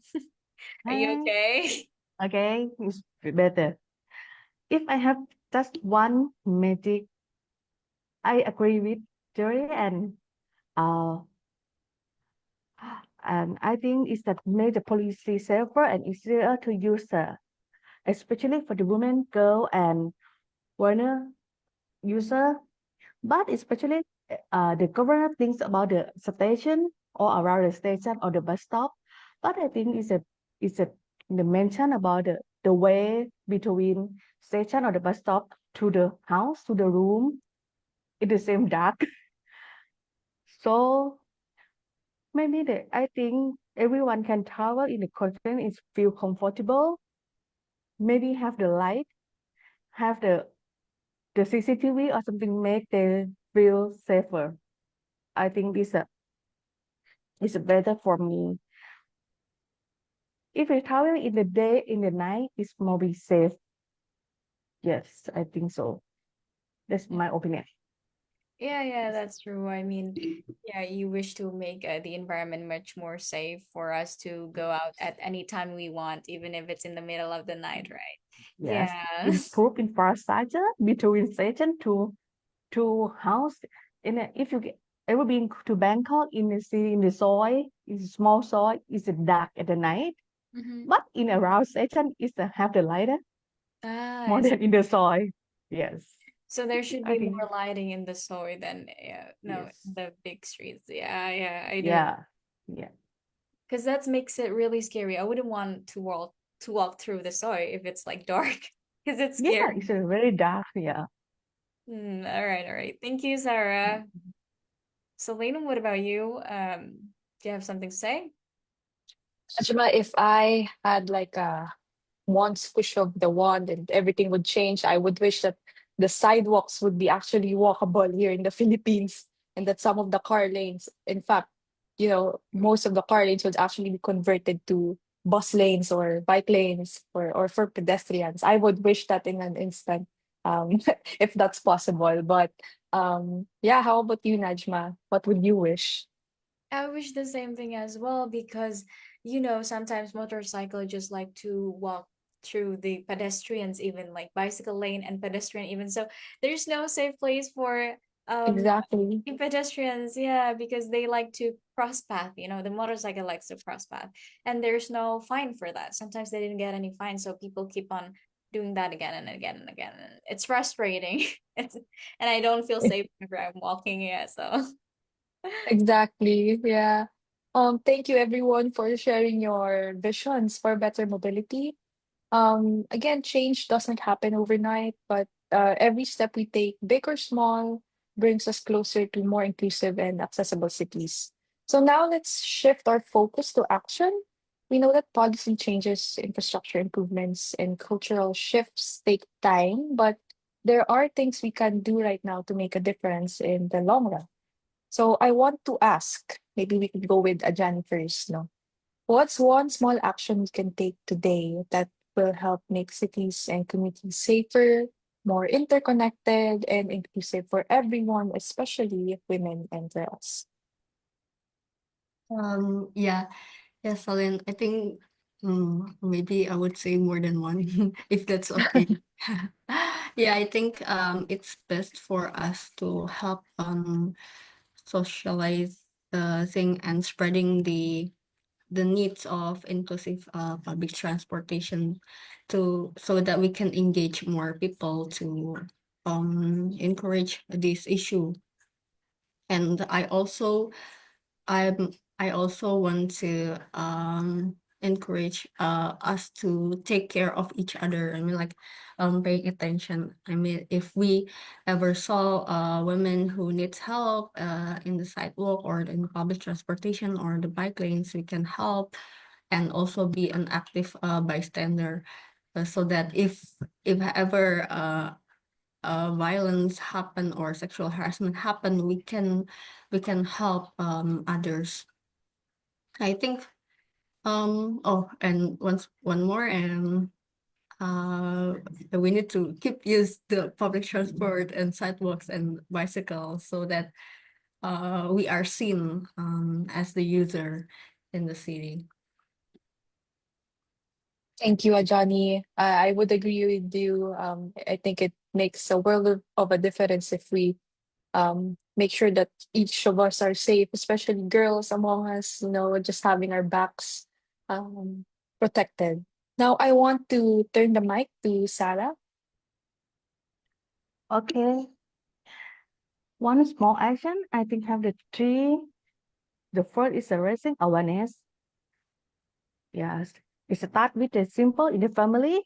Are you Hi. okay? Okay, it's better. If I have just one magic, I agree with Jerry uh and I think it's that make the policy safer and easier to use, especially for the women, girl, and foreigner user. But especially the governor thinks about the station or around the station or the bus stop. But I think it's a the mention about the way between station or the bus stop to the house to the room in the same dark. So maybe I think everyone can travel in the confidence and feel comfortable. Maybe have the light, have the CCTV or something make them feel safer. I think this is better for me. If we travel in the day, in the night, it's more be safe. Yes, I think so. That's my opinion. Yeah, that's true. I mean, yeah, you wish to make the environment much more safe for us to go out at any time we want, even if it's in the middle of the night, right? Yes, Yeah. improve infrastructure between station to house. If you ever been to Bangkok in the city in the soil, it's a small soil, it's dark at the night. Mhm. But in around station, it's have the light Ah, more than in the soil. Yes, so there should I be think more lighting in the soil than no, yes. in the big streets. Yeah, I do. Yeah, yeah, Because that makes it really scary. I wouldn't want to walk through the soil if it's like dark, because it's yeah. scary. It's a very dark. Yeah. All right. Thank you, Sarah. Selena, what about you? Do you have something to say? Ajma, if I had like a one push of the wand and everything would change, I would wish that the sidewalks would be actually walkable here in the Philippines and that some of the car lanes, in fact, most of the car lanes would actually be converted to bus lanes or bike lanes or for pedestrians. I would wish that in an instant, if that's possible. But yeah, how about you, Najma? What would you wish? I wish the same thing as well because sometimes motorcycle just like to walk through the pedestrians, even like bicycle lane and pedestrian even. So there's no safe place for Exactly. pedestrians, yeah, because they like to cross path, the motorcycle likes to cross path. And there's no fine for that. Sometimes they didn't get any fine, so people keep on doing that again and again and again. And it's frustrating. It's and I don't feel safe whenever I'm walking, yeah, so Exactly. Yeah. Thank you everyone for sharing your visions for better mobility. Again, change doesn't happen overnight, but every step we take, big or small, brings us closer to more inclusive and accessible cities. So now let's shift our focus to action. We know that policy changes, infrastructure improvements, and cultural shifts take time, but there are things we can do right now to make a difference in the long run. So I want to ask, maybe we could go with Ajani first, no? What's one small action we can take today that will help make cities and communities safer, more interconnected, and inclusive for everyone, especially women and girls? Yeah, yeah, Solin. I think maybe I would say more than one, if that's okay. Yeah, I think it's best for us to help socialize the thing and spreading the needs of inclusive public transportation to so that we can engage more people to encourage this issue. And I also want to encourage us to take care of each other. I mean, like paying attention. I mean, if we ever saw women who needs help in the sidewalk or in public transportation or the bike lanes, we can help and also be an active bystander, so that if ever violence happen or sexual harassment happen, we can help others. I think oh, and one more, and uh we need to keep use the public transport and sidewalks and bicycles so that we are seen as the user in the city. Thank you, Ajani. I would agree with you. I think it makes a world of a difference if we make sure that each of us are safe, especially girls among us, just having our backs um, protected. Now, I want to turn the mic to Sarah. Okay. One small action, I think have the three The first is raising awareness. Yes, it starts with the simple in the family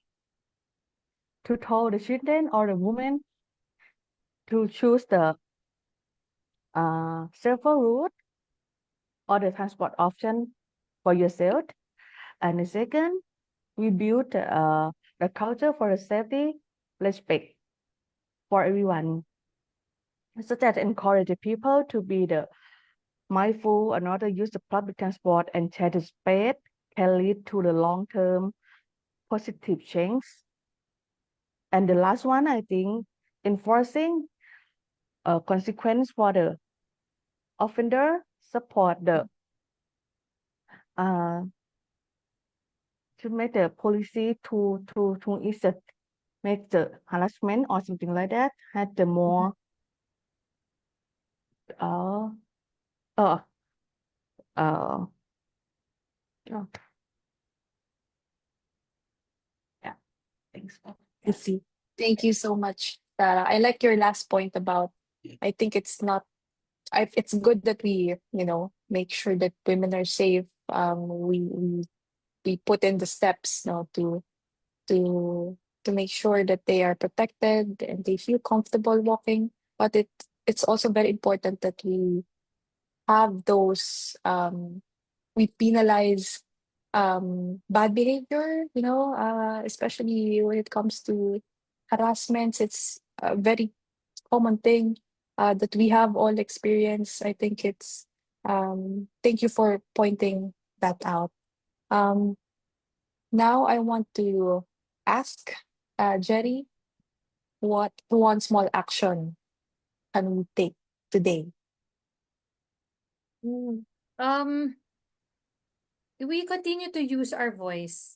to tell the children or the women to choose the safer route or the transport option for yourself. And the second, we build the culture for the safety, respect for everyone, such as encourage the people to be the mindful and not to use the public transport and share the space can lead to the long-term positive change. And the last one, I think, enforcing a consequence for the offender, support the uh, to make the policy to ease the make the harassment or something like that had the more uh uh uh oh, yeah, thanks. I see. Thank you so much, Sarah. I like your last point about, I think it's not, it's good that we, make sure that women are safe. We put in the steps, to to make sure that they are protected and they feel comfortable walking. But it's also very important that we have those we penalize bad behavior, especially when it comes to harassments. It's a very common thing that we have all experienced. I think it's thank you for pointing that out. Um, Now I want to ask Jerry, what one small action can we take today? Mm. Um, we continue to use our voice.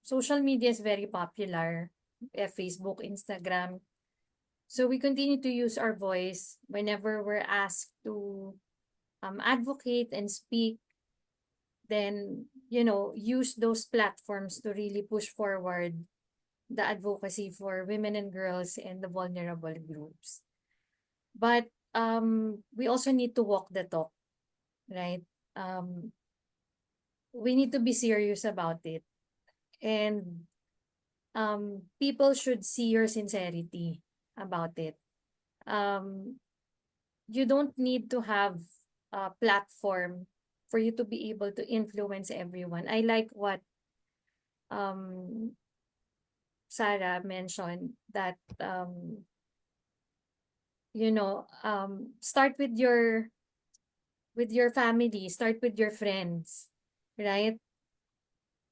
Social media is very popular, Facebook, Instagram. So we continue to use our voice whenever we're asked to advocate and speak. Then use those platforms to really push forward the advocacy for women and girls and the vulnerable groups. But we also need to walk the talk, right? Um, we need to be serious about it. And people should see your sincerity about it. Um, you don't need to have a platform for you to be able to influence everyone. I like what um, Sarah mentioned that start with your family, start with your friends, right?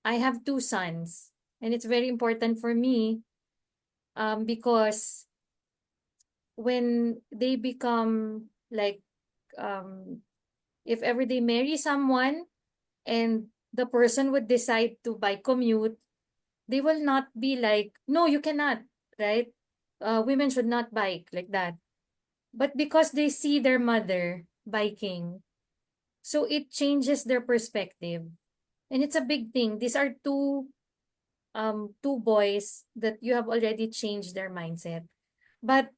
I have two sons, and it's very important for me because when they become like if ever they marry someone and the person would decide to bike commute, they will not be like, no, you cannot, right? Women should not bike like that. But because they see their mother biking, so it changes their perspective. And it's a big thing. These are two boys that you have already changed their mindset. But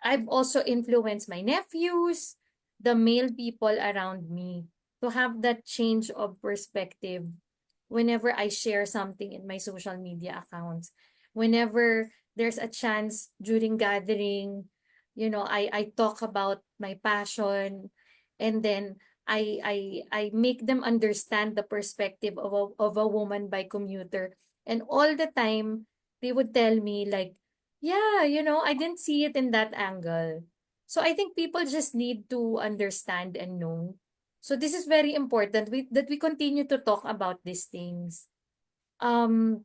I've also influenced my nephews, the male people around me to have that change of perspective whenever I share something in my social media accounts. Whenever there's a chance during gathering, I talk about my passion, and then I make them understand the perspective of a woman by commuter. And all the time they would tell me like, yeah, I didn't see it in that angle. So I think people just need to understand and know. So this is very important that we continue to talk about these things. Um,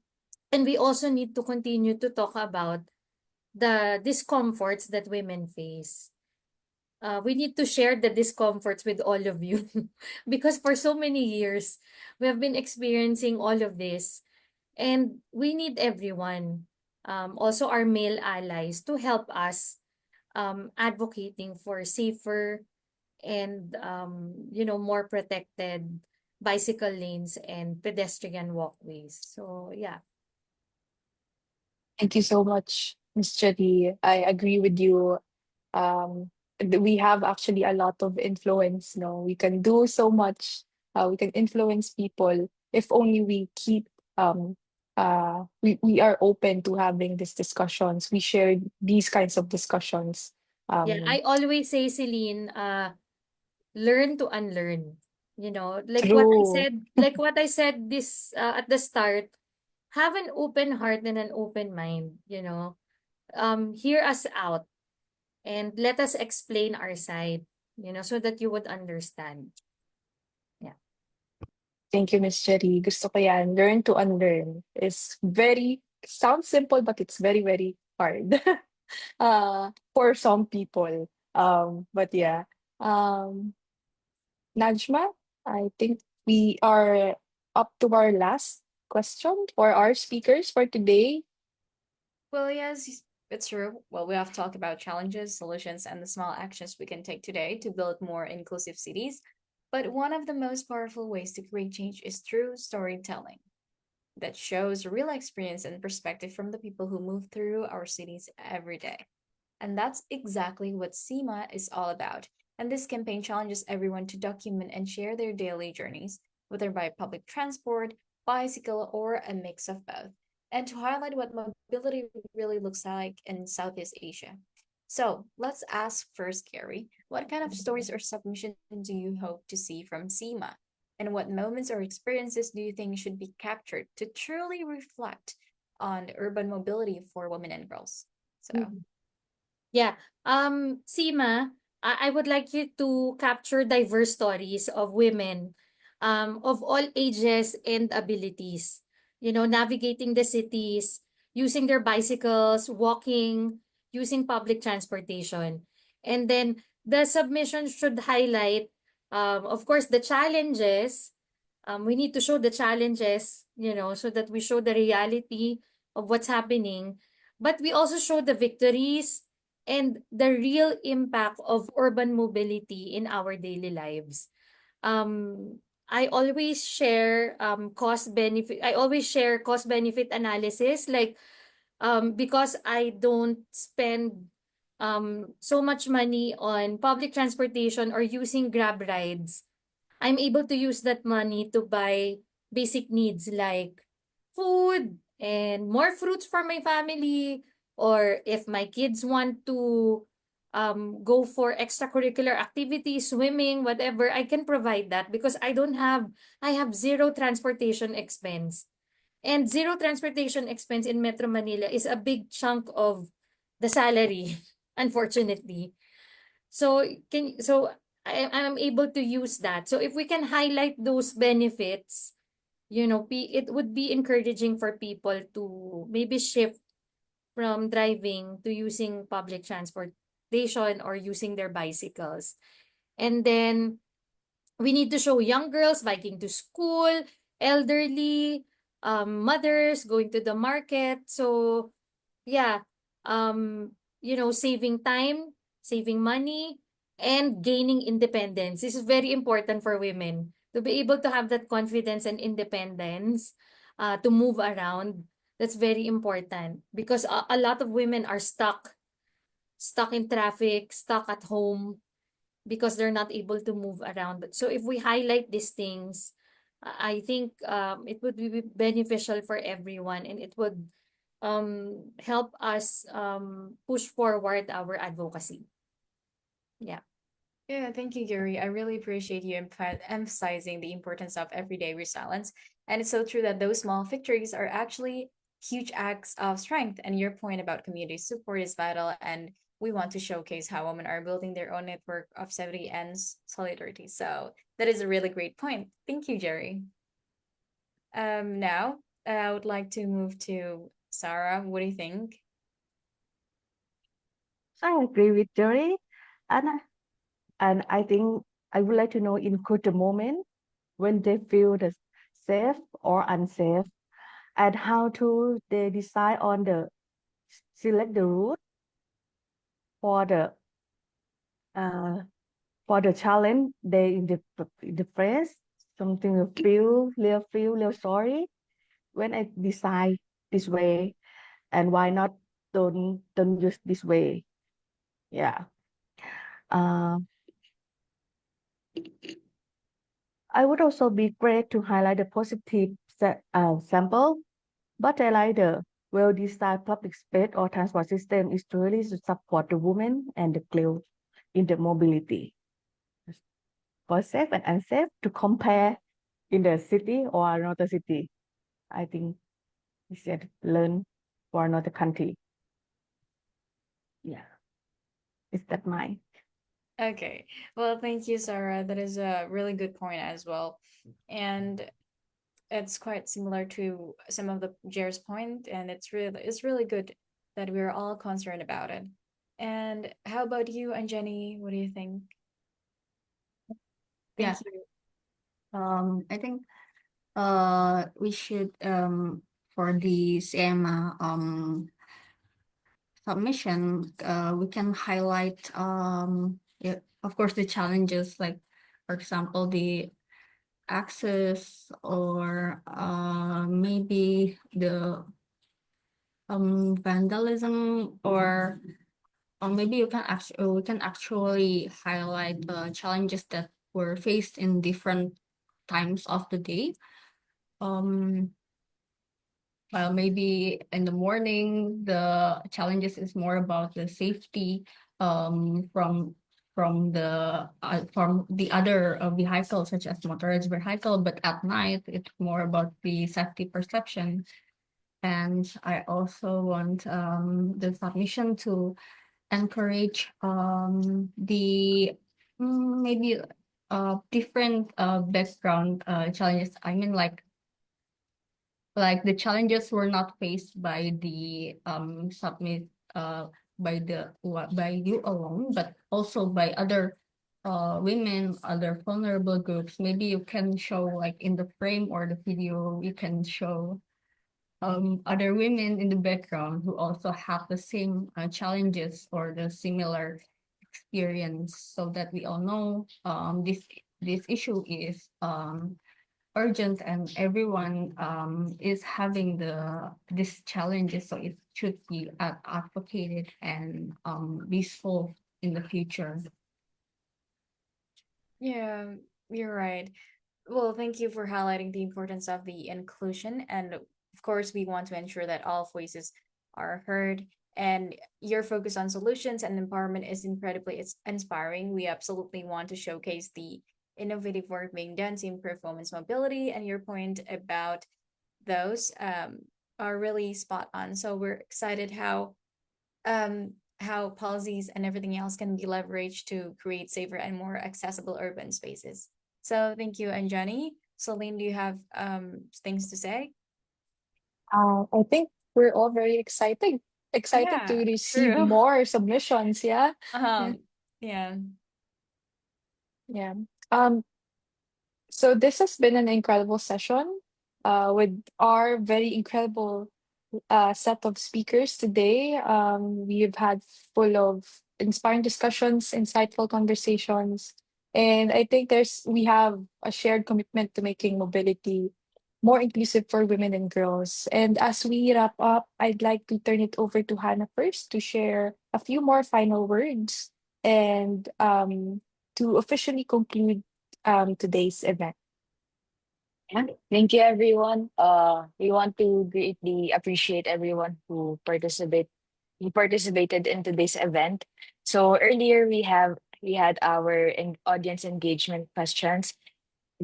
and we also need to continue to talk about the discomforts that women face. We need to share the discomforts with all of you because for so many years we have been experiencing all of this, and we need everyone, also our male allies, to help us advocating for safer and more protected bicycle lanes and pedestrian walkways. So yeah. Thank you so much, Ms. Jerry. I agree with you. Um, we have actually a lot of influence. No, we can do so much. We can influence people if only we keep we are open to having these discussions. We share these kinds of discussions. Yeah, Um, I always say, Celine, learn to unlearn. You know, True. like what I said this at the start, have an open heart and an open mind, you know. Hear us out and let us explain our side, you know, so that you would understand. Yeah. Thank you, Miss Cherry. Gusto ko yan. Learn to unlearn is very, sounds simple, but it's very, very hard for some people. But yeah. Um, Najma, I think we are up to our last question for our speakers for today. Well, yes, it's true. Well, we have talked about challenges, solutions, and the small actions we can take today to build more inclusive cities. But one of the most powerful ways to create change is through storytelling that shows real experience and perspective from the people who move through our cities every day. And that's exactly what SEAMA is all about. And this campaign challenges everyone to document and share their daily journeys, whether by public transport, bicycle, or a mix of both, and to highlight what mobility really looks like in Southeast Asia. So let's ask first, Gary, what kind of stories or submissions do you hope to see from SEAMA? And what moments or experiences do you think should be captured to truly reflect on urban mobility for women and girls? So, Yeah. Seema, I would like you to capture diverse stories of women of all ages and abilities. You know, navigating the cities, using their bicycles, walking, using public transportation. And then the submission should highlight, of course, the challenges. We need to show the challenges, you know, so that we show the reality of what's happening. But we also show the victories and the real impact of urban mobility in our daily lives. I always share cost benefit. I always share cost benefit analysis, like because I don't spend so much money on public transportation or using Grab rides. I'm able to use that money to buy basic needs like food and more fruits for my family, or if my kids want to go for extracurricular activities, swimming, whatever, I can provide that because I have zero transportation expense. And zero transportation expense in Metro Manila is a big chunk of the salary, unfortunately. So I'm able to use that. So if we can highlight those benefits, you know, it would be encouraging for people to maybe shift from driving to using public transportation or using their bicycles. And then we need to show young girls biking to school, elderly, mothers going to the market. So yeah, you know, saving time, saving money, and gaining independence. This is very important for women to be able to have that confidence and independence to move around. That's very important because a lot of women are stuck in traffic, stuck at home because they're not able to move around. But so if we highlight these things, I think it would be beneficial for everyone, and it would help us push forward our advocacy. Yeah. yeah, thank you, Gary. I really appreciate you emphasizing the importance of everyday resilience. And it's so true that those small victories are actually huge acts of strength. And your point about community support is vital. And we want to showcase how women are building their own network of safety and solidarity. So that is a really great point. Thank you, Jerry. Now I would like to move to Sarah. What do you think? I agree with Jerry, and and I think I would like to know include the moment when they feel the safe or unsafe, and how to they decide on the select the route for the uh for the challenge they in the phrase something you feel little sorry when I decide this way, and why not don't use this way. Yeah. Uh, I would also be great to highlight the positive sample, but I like the well-designed public space or transport system is to really support the women and the girl in the mobility. For safe and unsafe to compare in the city or another city. I think we should learn for another country. Yeah, is that mine? Okay. Well, thank you, Sarah. That is a really good point as well. And it's quite similar to some of the Jer's point, and it's really good that we're all concerned about it. And how about you and Jenny? What do you think? Yeah. Thank you. I think we should for the SEAMA submission, we can highlight yeah, of course the challenges, like for example the access, or maybe the vandalism, or maybe you can actually we can actually highlight the challenges that were faced in different times of the day. Well, maybe in the morning, the challenges is more about the safety from the other vehicles such as motorized vehicle, but at night it's more about the safety perception. And I also want the submission to encourage the maybe different background challenges. I mean, like the challenges were not faced by the submit by you alone, but also by other women, other vulnerable groups. Maybe you can show, like in the frame or the video, you can show other women in the background who also have the same challenges or the similar experience, so that we all know this issue is urgent, and everyone is having these challenges, so it should be advocated and be solved in the future. Yeah, you're right. Well, thank you for highlighting the importance of the inclusion. And of course, we want to ensure that all voices are heard. And your focus on solutions and empowerment is incredibly inspiring. We absolutely want to showcase the innovative work being done to improve women's mobility. And your point about those are really spot on. So we're excited how policies and everything else can be leveraged to create safer and more accessible urban spaces. So thank you, and Jenny. Celine, do you have things to say? I think we're all very excited Yeah, to receive true. more submissions. Yeah. Yeah. Yeah. Yeah. Um, so this has been an incredible session with our very incredible set of speakers today. We've had full of inspiring discussions, insightful conversations, and I think we have a shared commitment to making mobility more inclusive for women and girls. And as we wrap up, I'd like to turn it over to Hannah first to share a few more final words and to officially conclude today's event. Yeah, thank you, everyone. We want to greatly appreciate everyone who participated in today's event. So earlier we had our audience engagement questions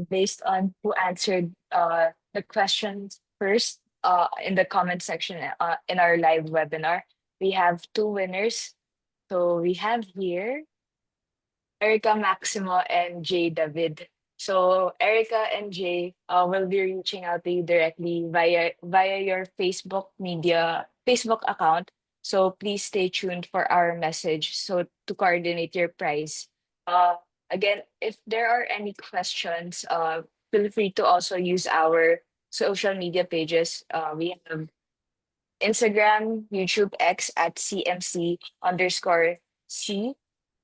based on who answered the questions first in the comment section in our live webinar. We have two winners. So we have here Erica Maximo and Jay David. So Erica and Jay will be reaching out to you directly via your Facebook account. So please stay tuned for our message so to coordinate your prize. Uh, Again, if there are any questions, feel free to also use our social media pages. We have Instagram, YouTube, X at CMC underscore C,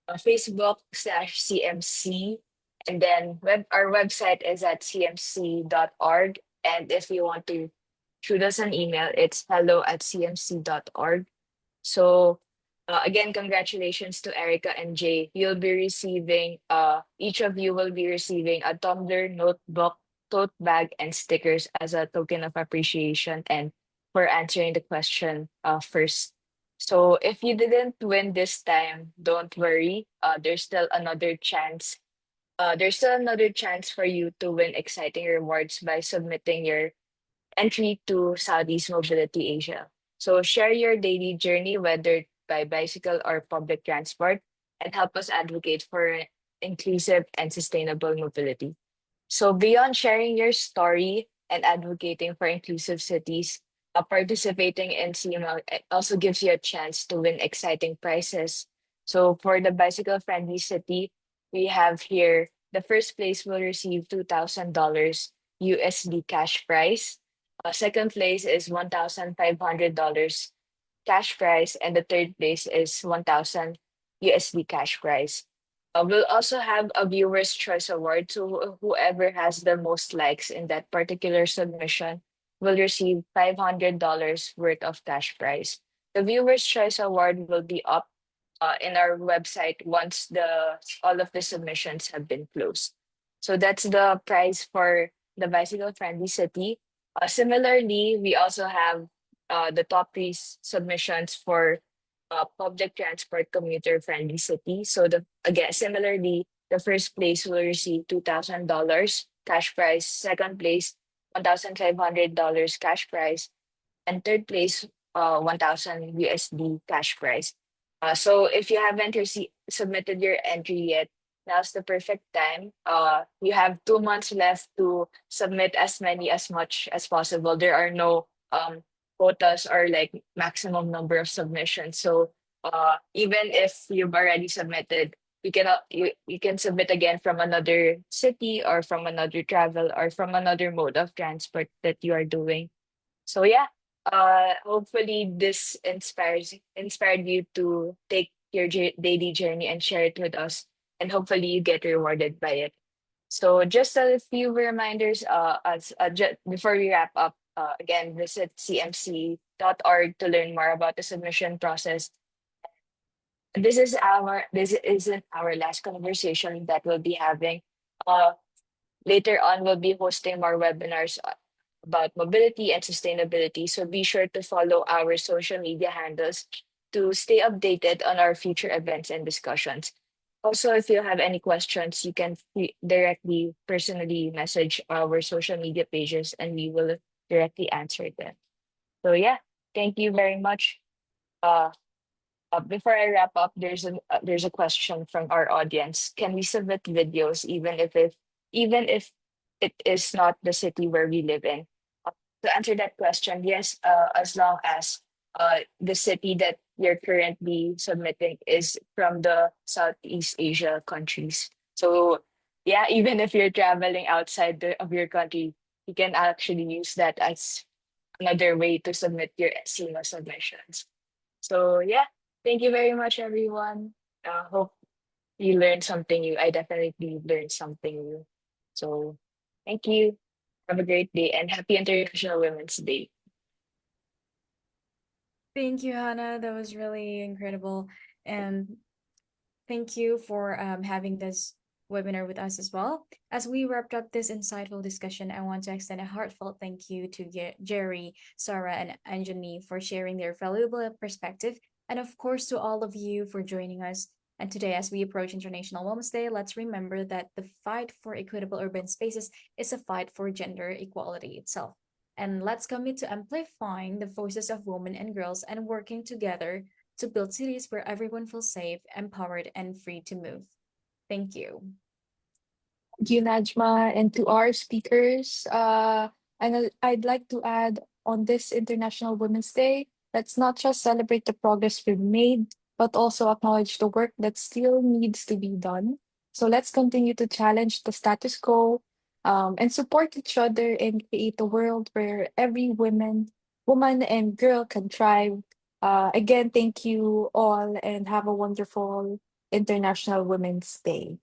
Facebook/CMC. And then our website is at cmc.org. And if you want to shoot us an email, it's hello@cmc.org. So Again, congratulations to Erica and Jay. You'll be receiving, each of you will be receiving a tumbler, notebook, tote bag, and stickers as a token of appreciation and for answering the question first. So if you didn't win this time, don't worry. There's still another chance. There's still another chance for you to win exciting rewards by submitting your entry to Southeast Mobility Asia. So share your daily journey, whether by bicycle or public transport, and help us advocate for inclusive and sustainable mobility. So beyond sharing your story and advocating for inclusive cities, participating in SEAMA also gives you a chance to win exciting prizes. So for the bicycle friendly city, we have here the first place will receive $2,000 USD cash prize. Second place is $1,500 cash prize, and the third place is 1,000 USD cash prize. We'll also have a viewer's choice award. So whoever has the most likes in that particular submission will receive $500 worth of cash prize. The viewer's choice award will be up in our website once the all of the submissions have been closed. So that's the prize for the bicycle friendly city. Similarly, we also have the top three submissions for public transport commuter friendly city. So the again similarly, the first place will receive $2,000 cash prize. Second place, $1,500 cash prize, and third place, 1,000 USD cash prize. So if you haven't submitted your entry yet, now's the perfect time. You have 2 months left to submit as much as possible. There are no quotas or like maximum number of submissions. So even if you've already submitted, you can submit again from another city or from another travel or from another mode of transport that you are doing. So yeah, hopefully this inspired you to take your daily journey and share it with us, and hopefully you get rewarded by it. So just a few reminders before we wrap up. Again, visit cmc.org to learn more about the submission process. This isn't our last conversation that we'll be having. Uh, Later on, we'll be hosting more webinars about mobility and sustainability. So be sure to follow our social media handles to stay updated on our future events and discussions. Also, if you have any questions, you can directly personally message our social media pages and we will directly answer them. So yeah, thank you very much. Uh, Before I wrap up, there's a question from our audience. Can we submit videos even if it is not the city where we live in? To answer that question, yes, as long as the city that you're currently submitting is from the Southeast Asia countries. So yeah, even if you're traveling outside of your country, you can actually use that as another way to submit your SEAMA submissions. So yeah, thank you very much, everyone. Hope you learned something new. I definitely learned something new. So thank you. Have a great day and happy International Women's Day. Thank you, Hannah. That was really incredible. And thank you for having this webinar with us as well. As we wrapped up this insightful discussion, I want to extend a heartfelt thank you to Jerry, Sarah, and Anjani for sharing their valuable perspective, and of course to all of you for joining us. And today, as we approach International Women's Day, let's remember that the fight for equitable urban spaces is a fight for gender equality itself. And let's commit to amplifying the voices of women and girls and working together to build cities where everyone feels safe, empowered, and free to move. Thank you. Thank you, Najma, and to our speakers. I'd like to add on this International Women's Day, let's not just celebrate the progress we've made, but also acknowledge the work that still needs to be done. So let's continue to challenge the status quo and support each other and create a world where every woman and girl can thrive. Again, thank you all and have a wonderful International Women's Day.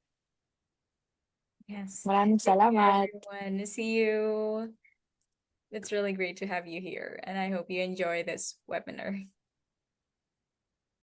Yes. Maraming Thank you, salamat. everyone. See you. It's really great to have you here, and I hope you enjoy this webinar.